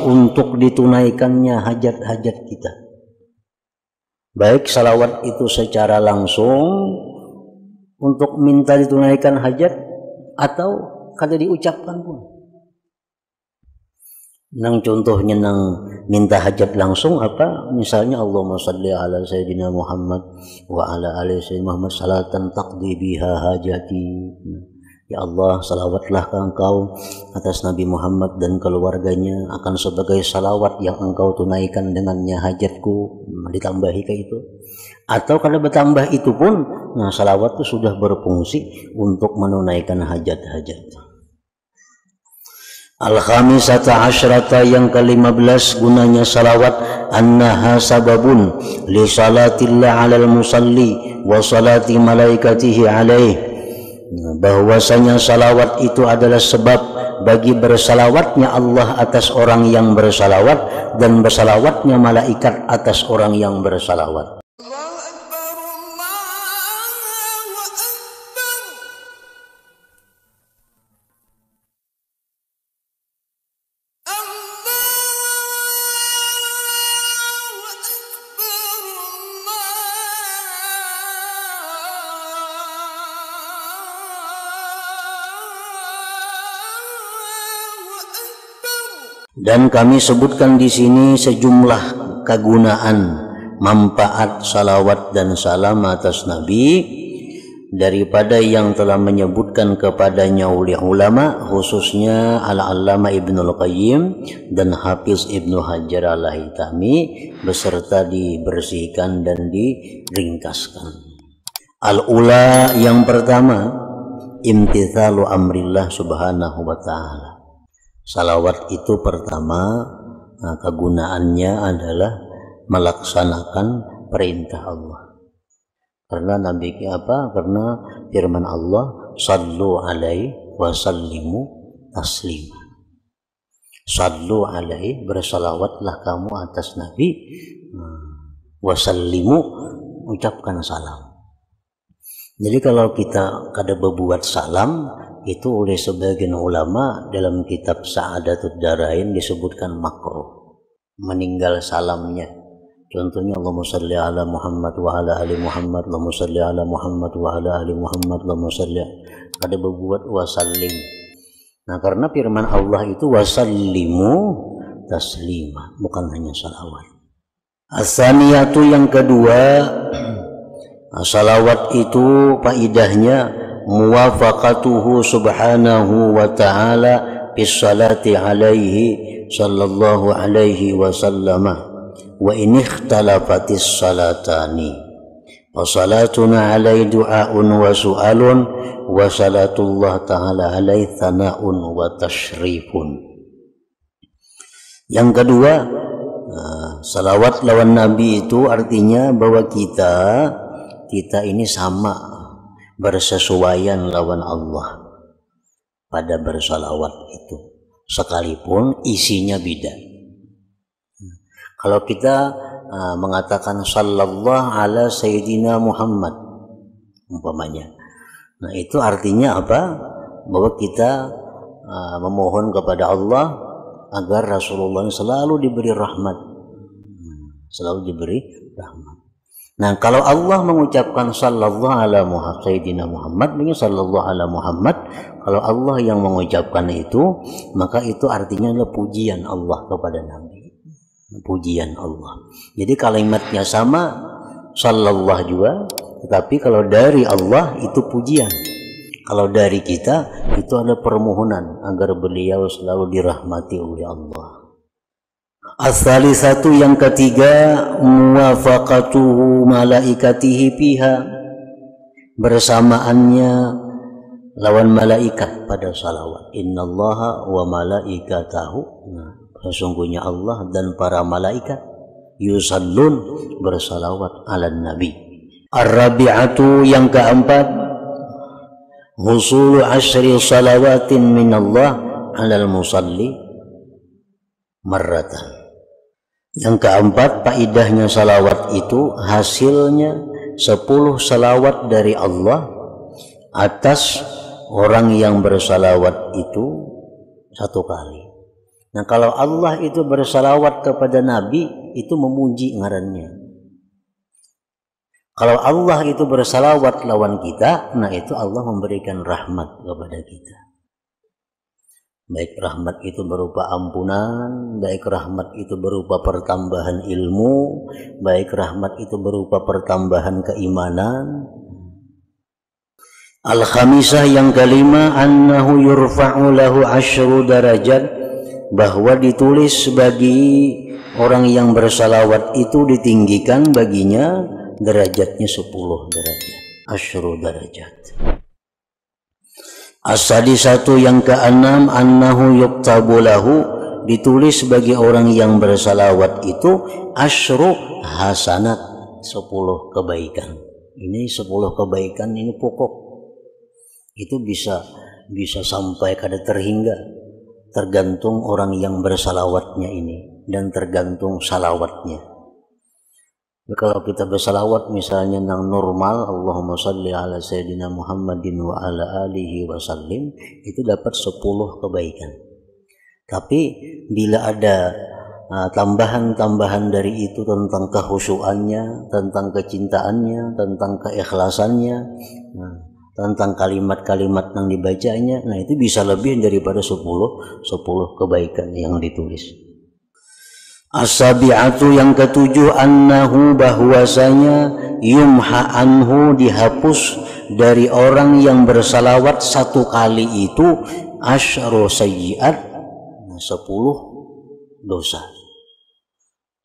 untuk ditunaikannya hajat-hajat kita. Baik salawat itu secara langsung untuk minta ditunaikan hajat atau kada diucapkan pun. Nang contohnya nang minta hajat langsung apa? Misalnya Allahumma shalli ala sayyidina Muhammad wa ala ali sayyidina Muhammad salatan taqdi biha hajati. Ya Allah, salawatlah ke Engkau atas Nabi Muhammad dan keluarganya akan sebagai salawat yang Engkau tunaikan dengannya hajatku. Ditambahi ke itu. Atau kalau bertambah itu pun, nah salawat itu sudah berfungsi untuk menunaikan hajat-hajat. Al-khamisata asyrata yang ke-15 gunanya salawat annaha sababun li salatillah alal musalli wa salati malaikatihi alaih. Bahwasanya salawat itu adalah sebab bagi bersalawatnya Allah atas orang yang bersalawat dan bersalawatnya malaikat atas orang yang bersalawat. Dan kami sebutkan di sini sejumlah kegunaan, manfaat salawat dan salam atas Nabi daripada yang telah menyebutkan kepadanya oleh ulama, khususnya Al-Allamah Ibnul Qayyim dan Hafiz Ibnu Hajar Al-Haytami, beserta dibersihkan dan diringkaskan. Al-ula yang pertama, imtithalu amrillah subhanahu wa ta'ala. Salawat itu pertama kegunaannya adalah melaksanakan perintah Allah. Karena Nabi Karena firman Allah, sallu alaihi wa sallimu taslima. Sallu alaihi, bersalawatlah kamu atas Nabi, wa sallimu, ucapkan salam. Jadi kalau kita kada berbuat salam, itu oleh sebagian ulama dalam kitab Sa'adatud Darain disebutkan makruh, meninggal salamnya. Contohnya Allahumma shalli ala Muhammad wa ala ali Muhammad, Allahumma shalli ala Muhammad wa ala ali Muhammad, Allahumma shalli, kada berbuat wasallim. Nah, karena firman Allah itu wasallimu taslima, bukan hanya salawat. As-saniyatu yang kedua, salawat itu faidahnya muwafaqatuhu subhanahu wa ta'ala bis salati alaihi sallallahu alaihi wasallam wa in ikhtalafatis salatani wa salatuna alaihi du'aun wa su'alun wa salatullah ta'ala alaihi thana'un wa tashrifun. Yang kedua, salawat lawan Nabi itu artinya bahwa kita ini sama, bersesuaian lawan Allah pada bersalawat itu, sekalipun isinya beda. Kalau kita mengatakan sallallahu ala sayyidina Muhammad umpamanya, nah itu artinya apa? Bahwa kita memohon kepada Allah agar Rasulullah selalu diberi rahmat, selalu diberi rahmat. Nah, kalau Allah mengucapkan sallallahu ala sayyidina Muhammad, ini sallallahu ala Muhammad, kalau Allah yang mengucapkan itu, maka itu artinya adalah pujian Allah kepada Nabi. Pujian Allah. Jadi kalimatnya sama, sallallahu juga, tetapi kalau dari Allah itu pujian. Kalau dari kita itu ada permohonan agar beliau selalu dirahmati oleh Allah. As-salisatu yang ketiga, muwafaqatuhu malaikatihi fiha, bersamaannya lawan malaikat pada salawat. Innallaha wa malaikatahu, sesungguhnya Allah dan para malaikat yusallun, bersalawat ala nabi. Ar-rabi'atu yang keempat, husulu asyri salawatin minallah alal musalli marratan. Yang keempat, faidahnya salawat itu hasilnya 10 salawat dari Allah atas orang yang bersalawat itu 1 kali. Nah, kalau Allah itu bersalawat kepada Nabi, itu memuji ngarannya. Kalau Allah itu bersalawat lawan kita, nah itu Allah memberikan rahmat kepada kita. Baik rahmat itu berupa ampunan, baik rahmat itu berupa pertambahan ilmu, baik rahmat itu berupa pertambahan keimanan. Al-khamisah yang kelima, annahu yurfa'u lahu 10 darajat, bahwa ditulis bagi orang yang bersalawat itu ditinggikan baginya derajatnya 10 derajat, 10 derajat. As-sadisatu yang keenam, annahu yuktabu lahu, ditulis bagi orang yang bersalawat itu 10 hasanat, 10 kebaikan. Ini 10 kebaikan ini pokok. Itu bisa sampai kada terhingga, tergantung orang yang bersalawatnya ini dan tergantung salawatnya. Kalau kita bersalawat misalnya yang normal, Allahumma shalli ala sayyidina Muhammadin wa ala alihi wa sallim, itu dapat 10 kebaikan. Tapi bila ada tambahan-tambahan dari itu tentang kehusuannya, tentang kecintaannya, tentang keikhlasannya, tentang kalimat-kalimat yang dibacanya, nah itu bisa lebih daripada 10 kebaikan yang ditulis. As-sabi'atu yang ketujuh, annahu bahwasanya yumha anhu, dihapus dari orang yang bersalawat satu kali itu 10 sayyi'at, 10 dosa.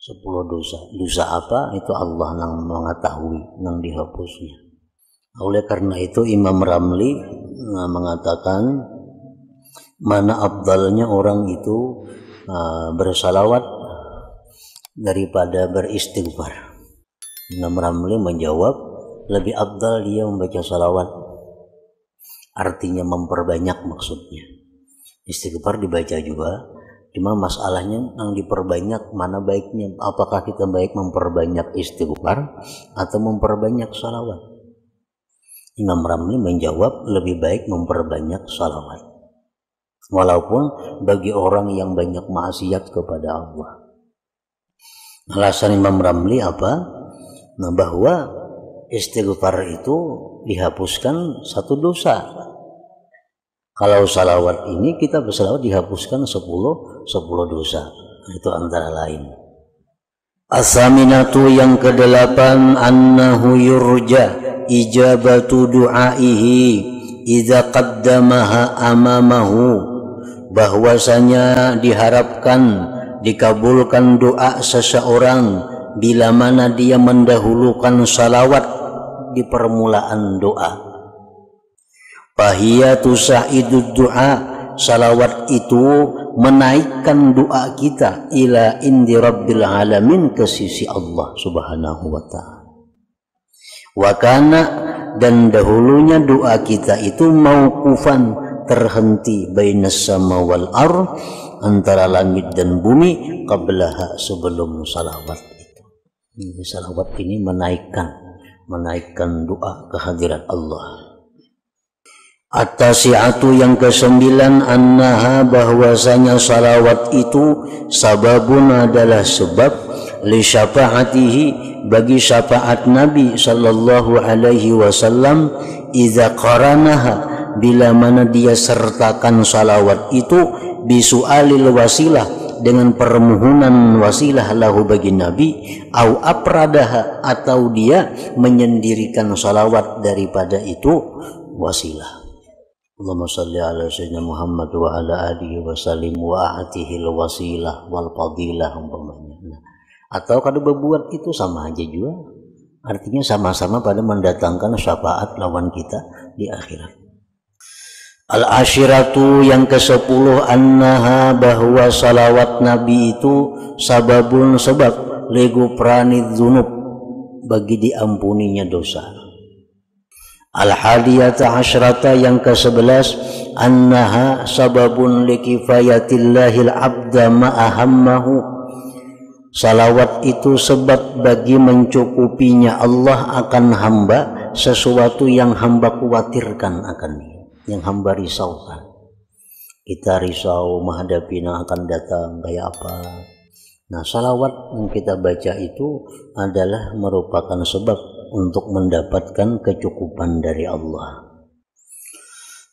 10 dosa. Dosa apa? Itu Allah yang mengetahui yang dihapusnya. Oleh karena itu Imam Ramli mengatakan, mana afdalnya orang itu bersalawat daripada beristighfar. Imam Ramli menjawab, lebih afdal dia membaca salawat. Artinya memperbanyak maksudnya. Istighfar dibaca juga, cuma masalahnya yang diperbanyak mana baiknya. Apakah kita baik memperbanyak istighfar atau memperbanyak salawat? Imam Ramli menjawab, lebih baik memperbanyak salawat. Walaupun bagi orang yang banyak maksiat kepada Allah. Alasan Imam Ramli apa? Nah, bahwa istighfar itu dihapuskan satu dosa. Kalau salawat ini kita bersalawat dihapuskan 10 dosa. Itu antara lain. As-saminatu yang kedelapan, annahu yurja ijabatu du'aihi idza qaddamaha amamahu, bahwasanya diharapkan dikabulkan doa seseorang bila mana dia mendahulukan salawat di permulaan doa. Fahiyatu sa'idud du'a, salawat itu menaikkan doa kita ila indi rabbil alamin, ke sisi Allah subhanahu wa ta'ala. Wa kana, dan dahulunya doa kita itu mauqufan, terhenti, bainas sama wal ar, antara langit dan bumi, qablaha, sebelum salawat itu. Salawat ini menaikkan doa kehadirat Allah. At-tasi'atu yang kesembilan, annaha, bahwasanya salawat itu sababun, adalah sebab li syafaatihi, bagi syafaat Nabi sallallahu alaihi wasallam, idza qaranaha, bila mana dia sertakan salawat itu bisu'alil wasilah, dengan permohonan wasilah lahu bagi Nabi, au apradaha, atau dia menyendirikan salawat daripada itu wasilah. Allahumma salli ala sayyidina Muhammad wa ala alihi wa sallim wa a'tihil wasilah wal fadilah umpamanya. Atau kalau berbuat itu sama aja juga, artinya sama-sama pada mendatangkan syafaat lawan kita di akhirat. Al-ashiratu yang ke-10, annaha, bahwa salawat Nabi itu sababun, sebab ligufranid dzunub, bagi diampuninya dosa. Al-hadiyata asyrata yang ke-11, annaha sababun likifayatillahil abda ma'ahammahu, salawat itu sebab bagi mencukupinya Allah akan hamba sesuatu yang hamba khawatirkan akannya, yang hamba risaukan. kita risau menghadapi yang akan datang kayak apa. Nah, salawat yang kita baca itu adalah merupakan sebab untuk mendapatkan kecukupan dari Allah.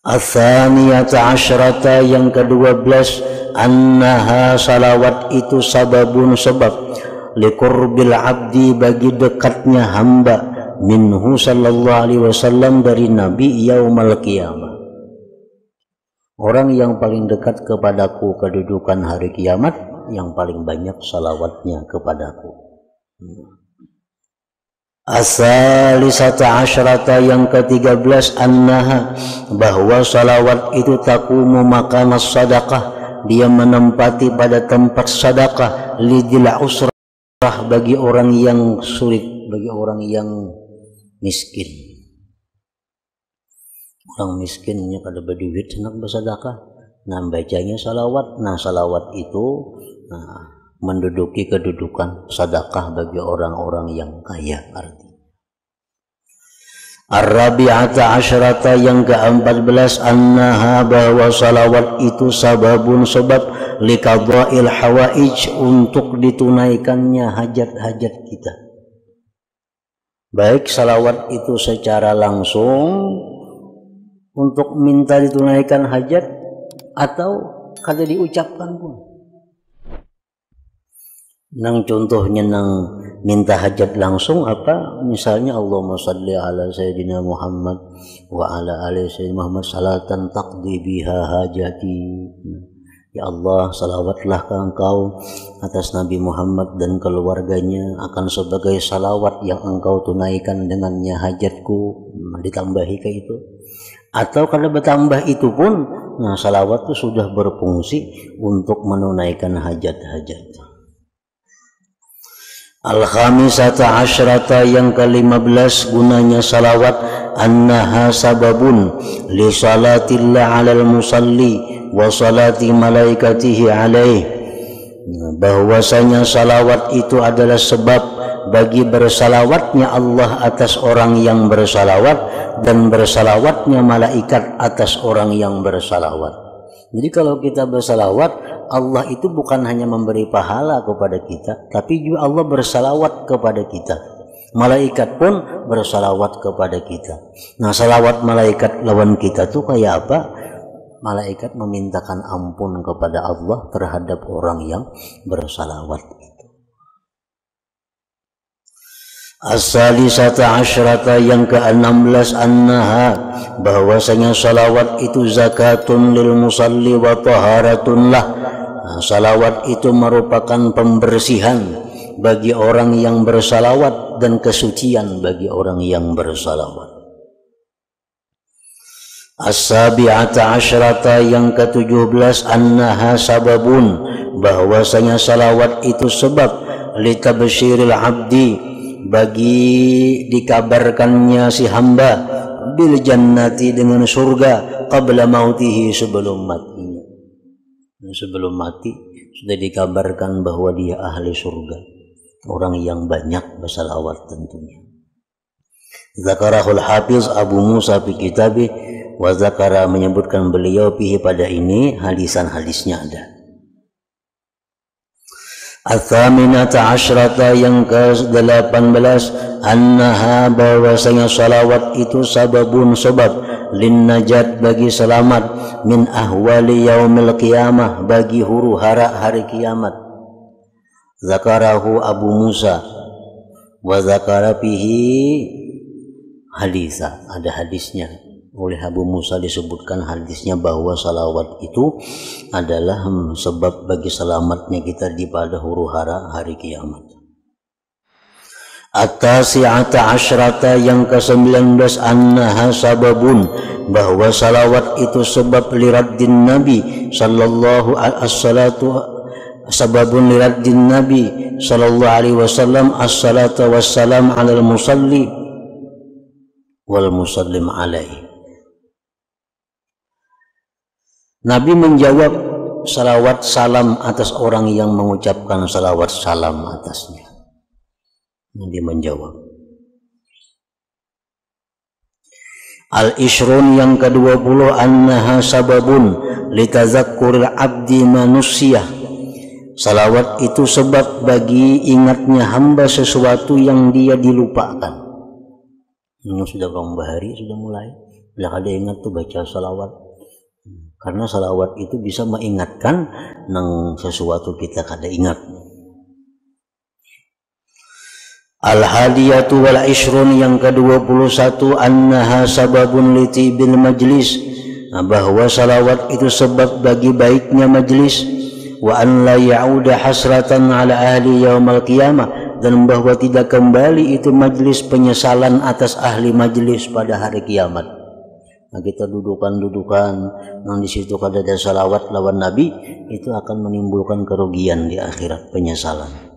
Ats-tsaniyata asyrata, yang ke-12, annaha salawat itu sababun sebab liqurbil abdi, bagi dekatnya hamba, minhu sallallahu alaihi wasallam, dari Nabi, yaumal qiyamah. Orang yang paling dekat kepadaku kedudukan hari kiamat, yang paling banyak salawatnya kepadaku. As-salisata asyrata, yang ke-13, annaha, bahwa salawat itu taqumu maqamas sadaqah, dia menempati pada tempat sadaqah, lidil usrah, bagi orang yang sulit, bagi orang yang miskin. Orang miskinnya kada berduit hendak bersedekah, nah bacanya salawat. Nah, salawat itu menduduki kedudukan sedekah bagi orang-orang yang kaya. Arti Ar-rabi'ata asyrata, yang ke-14, annaha, bahwa salawat itu sababun sebab liqadha'il hawaij, untuk ditunaikannya hajat-hajat kita. Baik salawat itu secara langsung untuk minta ditunaikan hajat, atau kada diucapkan pun. Nang contohnya nang minta hajat langsung apa? Misalnya Allahumma shalli ala sayyidina Muhammad wa ala ali sayyidina Muhammad salatan taqdi biha hajati. Ya Allah, salawatlah ke Engkau atas Nabi Muhammad dan keluarganya, akan sebagai salawat yang Engkau tunaikan dengannya hajatku. Ditambahi ke itu. Atau kalau bertambah itu pun, nah salawat itu sudah berfungsi untuk menunaikan hajat-hajat. Al-khamisata asyrata, yang ke-15, gunanya salawat, annaha sababun li salatillah alal musalli wa salati malaikatihi alaih, bahwasanya salawat itu adalah sebab bagi bersalawatnya Allah atas orang yang bersalawat, dan bersalawatnya malaikat atas orang yang bersalawat. Jadi kalau kita bersalawat, Allah itu bukan hanya memberi pahala kepada kita, tapi juga Allah bersalawat kepada kita. Malaikat pun bersalawat kepada kita. Nah, salawat malaikat lawan kita tuh kayak apa? Malaikat memintakan ampun kepada Allah terhadap orang yang bersalawat. As-salisata asyrata, yang ke-16, annaha, bahwasanya salawat itu zakatun lil musalli wa taharatun lah. Nah, salawat itu merupakan pembersihan bagi orang yang bersalawat dan kesucian bagi orang yang bersalawat. As-sabi'ata asyrata, yang ke-17, annaha sababun, bahwasanya salawat itu sebab litabsyiril abdi, bagi dikabarkannya si hamba, bil jannati, dengan surga, qabla mautihi, sebelum matinya. Sebelum mati sudah dikabarkan bahwa dia ahli surga, orang yang banyak bersalawat tentunya. Zakarahul Hafiz Abu Musa fi kitabih, wa zakara, menyebutkan beliau fihi, pada ini hadisan-hadisnya ada. Ats-tsaminata asyrata, yang ke-18, annaha, bahwasanya salawat itu sababun sebab lin najat, bagi selamat, min ahwali yaumil qiyamah, bagi huru-hara hari kiamat. Zakarahu Abu Musa wa zakara fihi hadisa, ada hadisnya. Oleh Abu Musa disebutkan hadisnya bahwa salawat itu adalah sebab bagi selamatnya kita di pada huru-hara hari kiamat. At-tasi'ata asyrata, yang ke-19, annaha sababun, bahwa salawat itu sebab liraddin Nabi sallallahu sababun liraddin Nabi sallallahu alaihi wasallam as-salatu wassalam alal musalli wal musallim alaihi. Nabi menjawab salawat salam atas orang yang mengucapkan salawat salam atasnya. Nabi menjawab. Al-ishrun yang ke-20 annaha sababun litazakkuril abdi manusia. Salawat itu sebab bagi ingatnya hamba sesuatu yang dia dilupakan. Ini sudah berapa hari sudah mulai. Bila ada ingat tuh baca salawat. Karena salawat itu bisa mengingatkan nang sesuatu kita kada ingat. Al-hadiyatu wal ishrun yang ke-21 annaha sababun litibil majlis, bahwa salawat itu sebab bagi baiknya majlis, wa an la ya'uda hasratan ala ahli yaumal qiyamah, dan bahwa tidak kembali itu majlis penyesalan atas ahli majlis pada hari kiamat. Nah, kita dudukan yang di situ kada ada salawat lawan Nabi, itu akan menimbulkan kerugian di akhirat, penyesalan.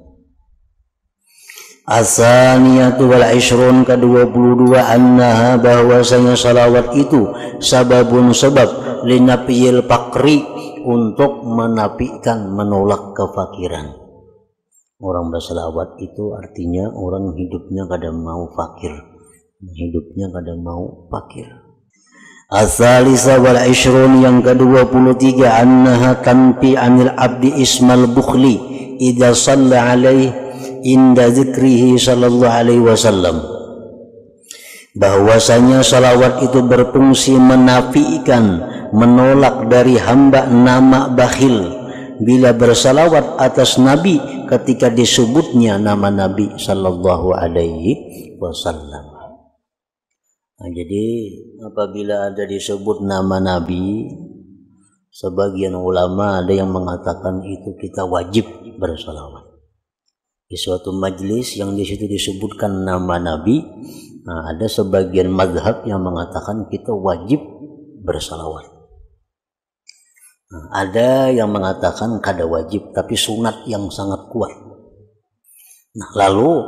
As-saniyatu wal ishrun ke-22 annaha, bahwasanya salawat itu sababun sebab linafiyil faqri, untuk menafikan, menolak kefakiran. Orang bersalawat itu artinya orang hidupnya kada mau fakir, hidupnya kada mau fakir. As-salisa wal ishrun yang ke-23 annaha tanfi anil abdi ismal bukhli idza shalla alaihi inda zikrihi sallallahu alaihi wasallam, bahwasanya salawat itu berfungsi menafikan, menolak dari hamba nama bakhil bila bersalawat atas Nabi ketika disebutnya nama Nabi sallallahu alaihi wasallam. Nah, jadi apabila ada disebut nama Nabi, sebagian ulama ada yang mengatakan itu kita wajib bersalawat. Di suatu majlis yang di situ disebutkan nama Nabi, nah, ada sebagian mazhab yang mengatakan kita wajib bersalawat. Nah, ada yang mengatakan kada wajib tapi sunat yang sangat kuat. Nah, lalu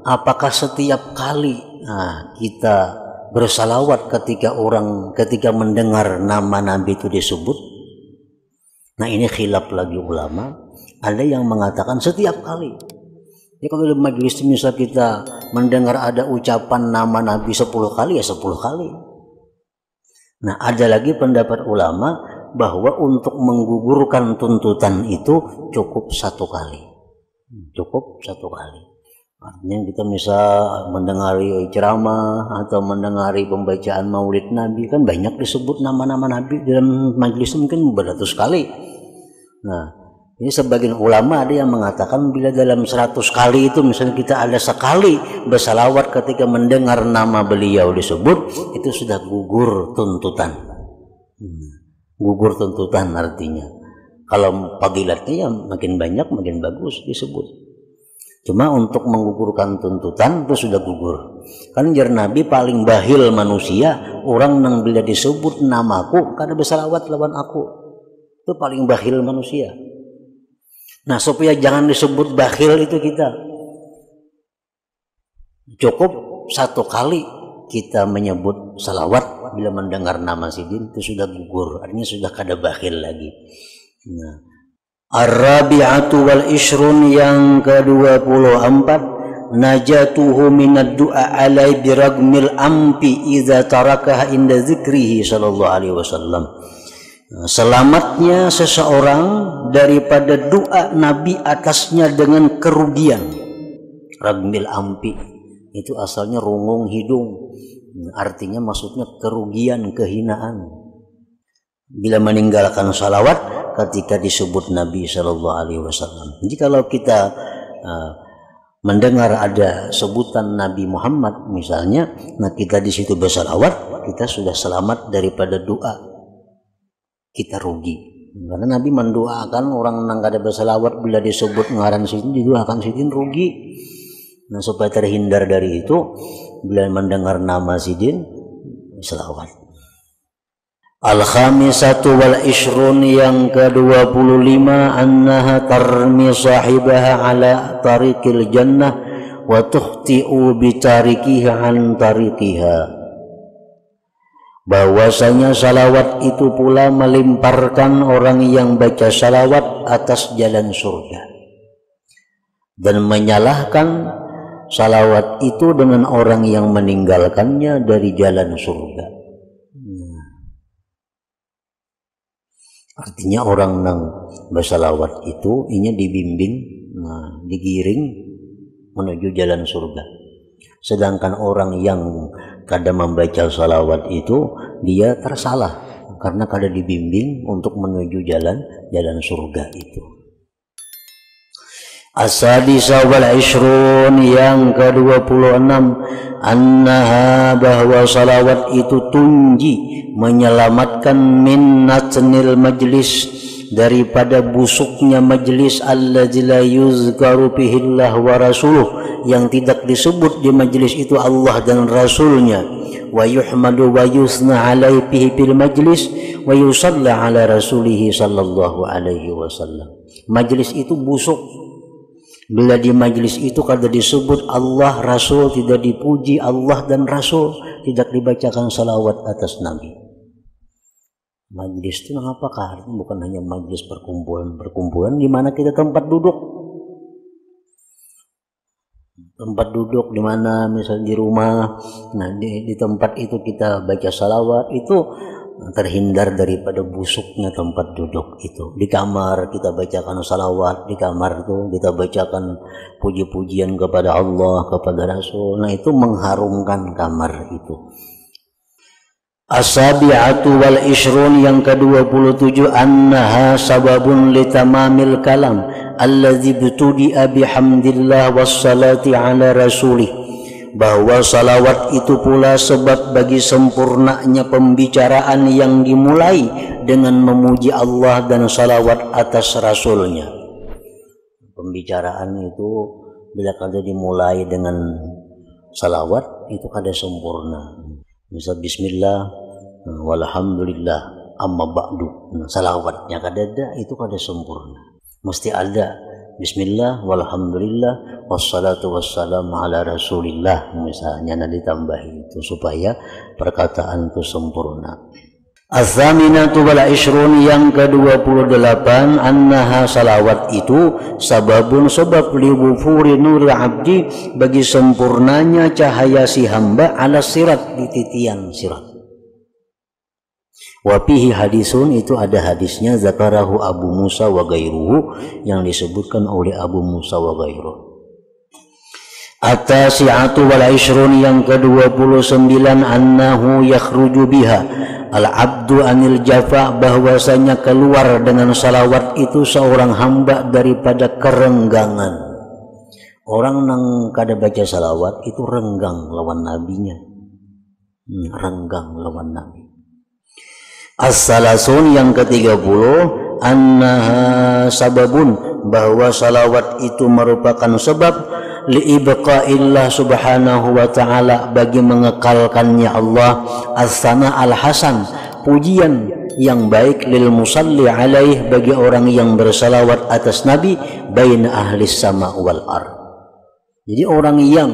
apakah setiap kali kita bersalawat ketika mendengar nama Nabi itu disebut? Nah, ini khilaf lagi ulama. Ada yang mengatakan setiap kali. Ya, kalau di majelis misal kita mendengar ada ucapan nama Nabi 10 kali, ya 10 kali. Nah, ada lagi pendapat ulama bahwa untuk menggugurkan tuntutan itu cukup 1 kali. Cukup 1 kali. Artinya kita misal mendengari ceramah atau mendengari pembacaan maulid Nabi, kan banyak disebut nama-nama Nabi dalam majelis, mungkin beratus kali. Nah, ini sebagian ulama ada yang mengatakan bila dalam 100 kali itu misalnya kita ada sekali bersalawat ketika mendengar nama beliau disebut, itu sudah gugur tuntutan. Gugur tuntutan artinya. Kalau fadilatnya ya makin banyak makin bagus disebut. Cuma untuk menggugurkan tuntutan itu sudah gugur. Kan jar Nabi paling bahil manusia, orang nang bila disebut namaku kada bersalawat lawan aku. Itu paling bahil manusia. Nah, supaya jangan disebut bakhil itu kita cukup 1 kali kita menyebut salawat bila mendengar nama sidin, itu sudah gugur, artinya sudah kada bakhil lagi. Nah, ar-rabi'atu wal ishrun yang ke-24 najatuhu minad du'a alai biragmil ampi idza tarakaha inda zikrihi sallallahu alaihi wasallam. Selamatnya seseorang daripada doa Nabi atasnya dengan kerugian. Ragmil ampi itu asalnya rungung hidung, artinya maksudnya kerugian, kehinaan. Bila meninggalkan salawat ketika disebut Nabi Shallallahu Alaihi Wasallam. Jadi kalau kita mendengar ada sebutan Nabi Muhammad misalnya, nah kita di situ bersalawat, kita sudah selamat daripada doa. Kita rugi karena Nabi mendoakan orang nang kada bersalawat bila disebut ngaran sidin, didoakan sidin rugi. Nah, supaya terhindar dari itu, bila mendengar nama sidin selawat. Al-khamisatu wal ishrun yang ke-25 annaha tarmi sahibaha ala tariqil jannah wa tukhti'u bi tarikiha an tariqiha. Bahwasanya salawat itu pula melimparkan orang yang baca salawat atas jalan surga, dan menyalahkan salawat itu dengan orang yang meninggalkannya dari jalan surga. Artinya orang nang bersalawat itu inya dibimbing, digiring menuju jalan surga. Sedangkan orang yang kada membaca salawat itu dia tersalah karena kada dibimbing untuk menuju jalan surga itu. As-sadisa wal ishrun, yang ke-26, annaha, bahwa salawat itu tunji, menyelamatkan min natnil majlis, daripada busuknya majlis, alladzi la yuzkaru bihillah wa rasuluh, yang tidak disebut di majlis itu Allah dan Rasulnya, wa yuhmadu wa yusna alaihi bil majlis wa yusalla ala rasulihi sallallahu alaihi wasallam. Majlis itu busuk. Bila di majlis itu kada disebut Allah, Rasul, tidak dipuji Allah dan Rasul, tidak dibacakan salawat atas Nabi. Majlis itu apakah? Bukan hanya majlis perkumpulan di mana kita tempat duduk. Tempat duduk di mana misalnya di rumah, nah di tempat itu kita baca salawat, itu terhindar daripada busuknya tempat duduk itu. Di kamar kita bacakan salawat, di kamar itu kita bacakan puji-pujian kepada Allah, kepada Rasul. Nah itu mengharumkan kamar itu. As-sabi'atu wal ishrun, yang ke-27, annaha sababun litamamil kalam alladzi btudi'a bihamdillah wassalati ala rasulih, bahwa salawat itu pula sebab bagi sempurnanya pembicaraan yang dimulai dengan memuji Allah dan salawat atas Rasulnya. Pembicaraan itu bila kada dimulai dengan salawat itu kada sempurna. Misal bismillah walhamdulillah amma ba'du, salawatnya kada ada, itu kada sempurna. Mesti ada bismillah walhamdulillah wassalatu wassalamu ala rasulillah, misalnya nanti ditambah itu supaya perkataan itu sempurna. Az-zaminatu wal ishrun, yang ke-28, annaha, salawat itu sababun, sebab liwufuri nuril abdi, bagi sempurnanya cahaya si hamba, ala sirat, di titian sirat. Wapihi hadisun, itu ada hadisnya, zakarahu Abu Musa wa gairuhu, yang disebutkan oleh Abu Musa wa gairuhu. At-tasi'atu wal ishrun, yang ke-29, annahu yakhruju biha al-abdu anil jafa, bahwasanya keluar dengan salawat itu seorang hamba daripada kerenggangan. Orang nang kada baca salawat itu renggang lawan nabinya, renggang lawan nabi. As-salasun, yang ke-30, annaha sababun, bahwa salawat itu merupakan sebab liibqa'illah subhanahu wa ta'ala, bagi mengekalkannya Allah, as-sana al-hasan, pujian yang baik, lil musalli alaih, bagi orang yang bersalawat atas Nabi, baina ahlis sama wal ard. Jadi orang yang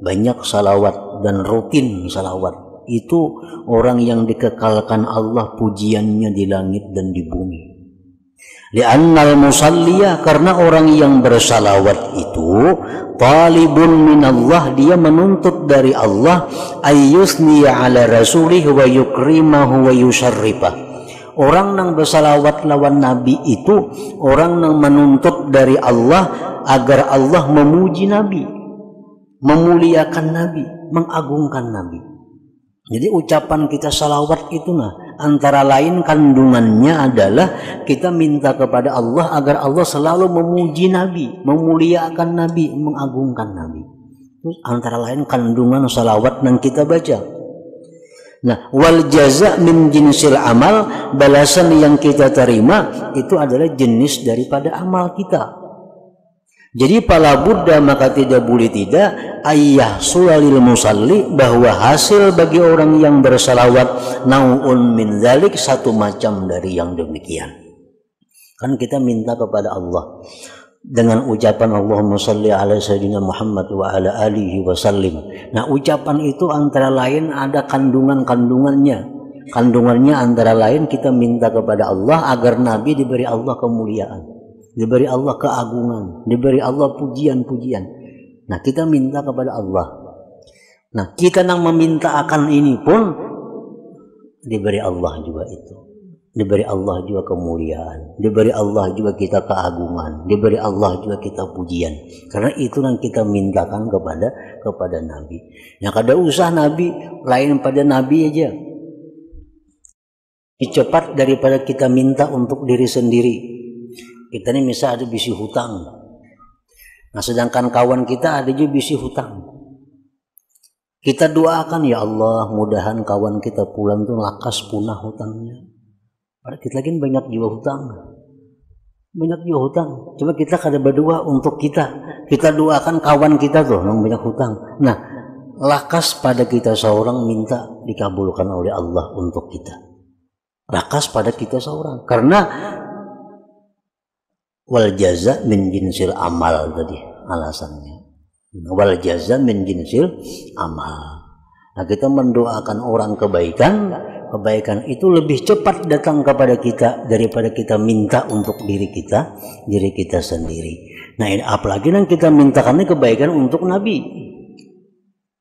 banyak salawat dan rutin salawat itu orang yang dikekalkan Allah pujiannya di langit dan di bumi. Li'annal musalliya, karena orang yang bersalawat itu talibun minallah, dia menuntut dari Allah, ayyusniya ala rasulih wa yukrimahu wa yusyarrifah. Orang yang bersalawat lawan Nabi itu orang yang menuntut dari Allah agar Allah memuji Nabi, memuliakan Nabi, mengagungkan Nabi. Jadi ucapan kita salawat itu antara lain kandungannya adalah kita minta kepada Allah agar Allah selalu memuji Nabi, memuliakan Nabi, mengagungkan Nabi. Terus antara lain kandungan salawat yang kita baca. Nah, wal jaza min jinsil amal, balasan yang kita terima itu adalah jenis daripada amal kita. Jadi pala buddha, maka tidak boleh tidak, ayah sulalil musalli, bahwa hasil bagi orang yang bersalawat nau'un min dzalik, satu macam dari yang demikian. Kan kita minta kepada Allah dengan ucapan Allahumma shalli ala sayyidina Muhammad wa ala alihi wa sallim. Nah, ucapan itu antara lain ada kandungannya. Kandungannya antara lain kita minta kepada Allah agar Nabi diberi Allah kemuliaan, diberi Allah keagungan, diberi Allah pujian-pujian. Nah, kita minta kepada Allah. Nah, kita yang meminta akan ini pun diberi Allah juga itu. Diberi Allah juga kemuliaan, diberi Allah juga kita keagungan, diberi Allah juga kita pujian. Karena itu yang kita mintakan kepada Nabi. Yang kada usah Nabi, lain pada Nabi aja. Cepat daripada kita minta untuk diri sendiri. Kita ini misal ada bisi hutang. Nah sedangkan kawan kita ada juga bisi hutang. Kita doakan, ya Allah mudahan kawan kita pulang tuh lakas punah hutangnya. Padahal kita lagi banyak jiwa hutang. Banyak jiwa hutang. Coba kita kada berdoa untuk kita. Kita doakan kawan kita tuh yang banyak hutang. Nah, lakas pada kita seorang minta dikabulkan oleh Allah untuk kita. Lakas pada kita seorang. Karena wal jaza min jinsil amal tadi alasannya. Wal jaza min jinsil amal. Nah, kita mendoakan orang kebaikan itu lebih cepat datang kepada kita daripada kita minta untuk diri kita sendiri. Nah, ini apalagi yang kita mintakan kebaikan untuk Nabi.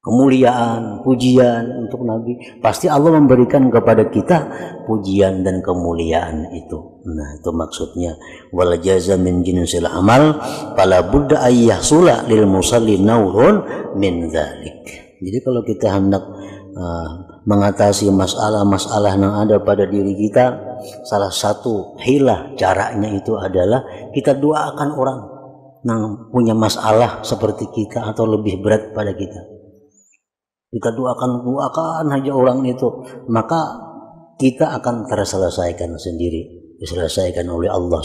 Kemuliaan, pujian untuk Nabi. Pasti Allah memberikan kepada kita pujian dan kemuliaan itu. Nah, itu maksudnya wal jaza min jinsil amal fala budda ayyahsula lil musalli naurun min dzalik. Jadi kalau kita hendak mengatasi masalah-masalah yang ada pada diri kita, salah satu hilah caranya itu adalah kita doakan orang yang punya masalah seperti kita atau lebih berat pada kita. Kita doakan aja orang itu, maka kita akan terselesaikan sendiri, diselesaikan oleh Allah.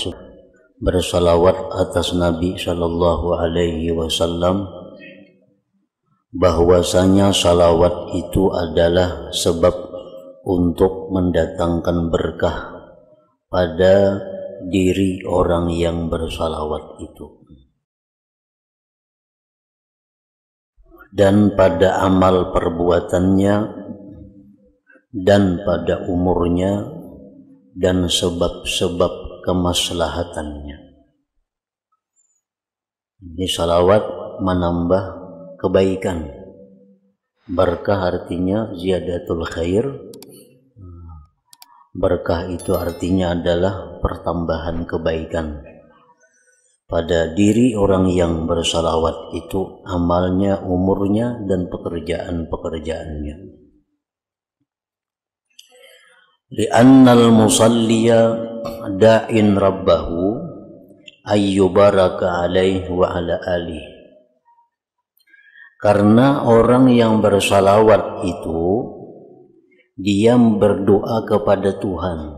Bersalawat atas Nabi Shallallahu Alaihi Wasallam, bahwasanya salawat itu adalah sebab untuk mendatangkan berkah pada diri orang yang bersalawat itu, dan pada amal perbuatannya, dan pada umurnya, dan sebab-sebab kemaslahatannya. Ini salawat menambah kebaikan. Berkah artinya ziyadatul khair. Berkah itu artinya adalah pertambahan kebaikan pada diri orang yang bersalawat itu, amalnya, umurnya, dan pekerjaan-pekerjaannya. Li'annal musalliya da'in rabbahu ayyubaraka alaihi wa ala alihi. Karena orang yang bersalawat itu dia berdoa kepada Tuhan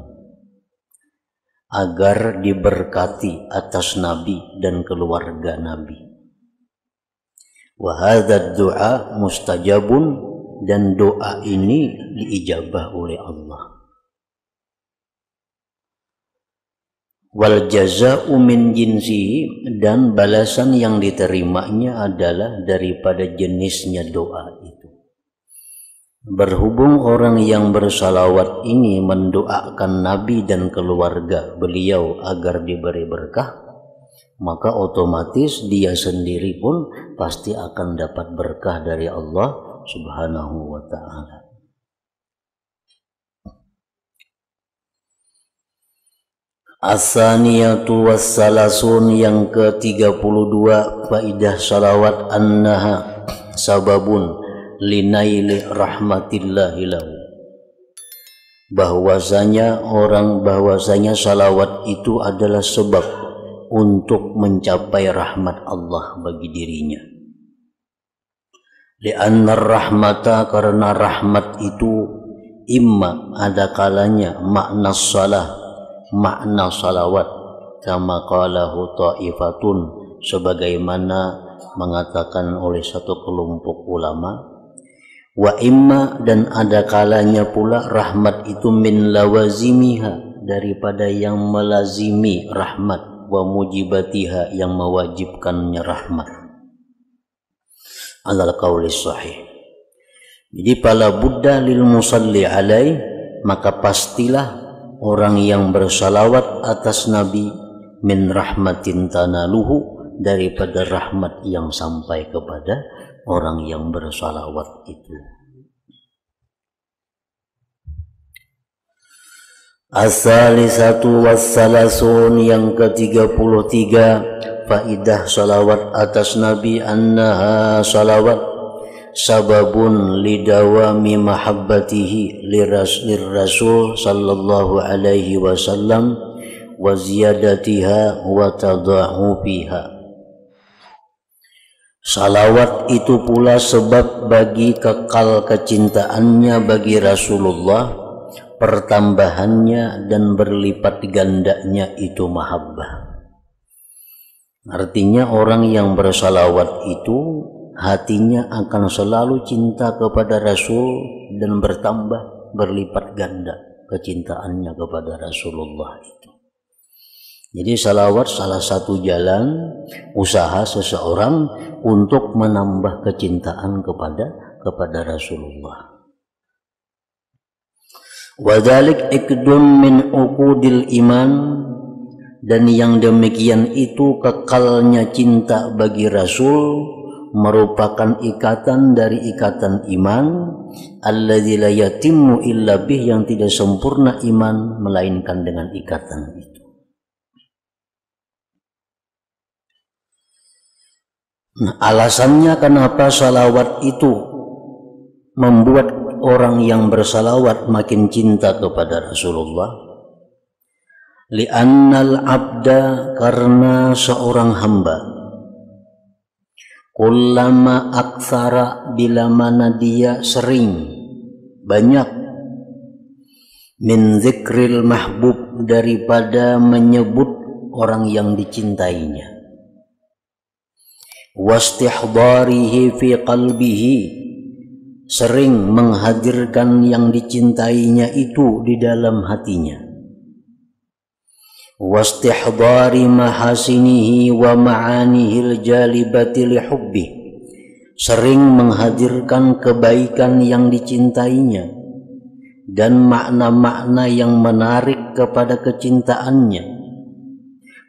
agar diberkati atas Nabi dan keluarga Nabi. Wa hadzal du'a mustajabun, dan doa ini diijabah oleh Allah. Wal jaza'u min jinsihi, dan balasan yang diterimanya adalah daripada jenisnya doa itu. Berhubung orang yang bersalawat ini mendoakan Nabi dan keluarga beliau agar diberi berkah, maka otomatis dia sendiri pun pasti akan dapat berkah dari Allah Subhanahu wa ta'ala. As-saniyatu was-salasun, yang ke-32 faidah salawat, annaha sababun linaili rahmatillahi lahu. Bahwasanya salawat itu adalah sebab untuk mencapai rahmat Allah bagi dirinya. Li'anna rahmata, karena rahmat itu imma, ada kalanya, makna salawat, kama qalahu ta'ifatun, sebagaimana mengatakan oleh satu kelompok ulama. Wa imma, dan ada kalanya pula rahmat itu min lawazimiha, daripada yang melazimi rahmat, wa mujibatiha, yang mewajibkannya rahmat, alal qawli sahih. Jadi pala buddha lil musalli alaih, maka pastilah orang yang bersalawat atas Nabi min rahmatin tanaluhu, daripada rahmat yang sampai kepada orang yang bersalawat itu. As-salisatu wassalasun, yang ke-33 faidah salawat atas Nabi, annaha salawat sababun lidawami mahabbatihi lirrasul sallallahu alaihi wasallam wa ziyadatiha wa tada'ufiha. Salawat itu pula sebab bagi kekal kecintaannya bagi Rasulullah, pertambahannya dan berlipat gandanya itu mahabbah. Artinya orang yang bersalawat itu hatinya akan selalu cinta kepada Rasul dan bertambah berlipat ganda kecintaannya kepada Rasulullah itu. Jadi salawat salah satu jalan usaha seseorang untuk menambah kecintaan kepada Rasulullah. Wadzalik ikdum min uqudil iman, dan yang demikian itu kekalnya cinta bagi Rasul merupakan ikatan dari ikatan iman, alladzi la yatimmu illa bih, yang tidak sempurna iman melainkan dengan ikatan itu. Nah, alasannya kenapa salawat itu membuat orang yang bersalawat makin cinta kepada Rasulullah. Li'annal abda, karena seorang hamba, kullama aktsara, bila mana dia sering banyak, min zikril mahbub, daripada menyebut orang yang dicintainya, wastihdarihi fi qalbihi, sering menghadirkan yang dicintainya itu di dalam hatinya, wastihdari mahasinihi wa ma'anihil jalibati lihubbi, sering menghadirkan kebaikan yang dicintainya dan makna-makna yang menarik kepada kecintaannya,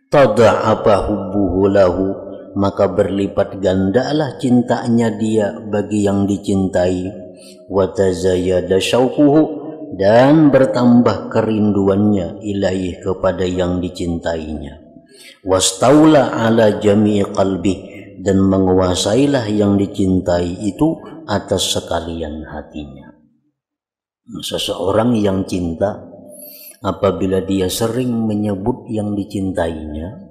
tada'afa hubbuhu lahu, maka berlipat gandalah cintanya dia bagi yang dicintai, wa tazayyada syauquhu, dan bertambah kerinduannya ilaih kepada yang dicintainya, wastaula ala jami'i qalbi, dan menguasailah yang dicintai itu atas sekalian hatinya. Seseorang yang cinta, apabila dia sering menyebut yang dicintainya,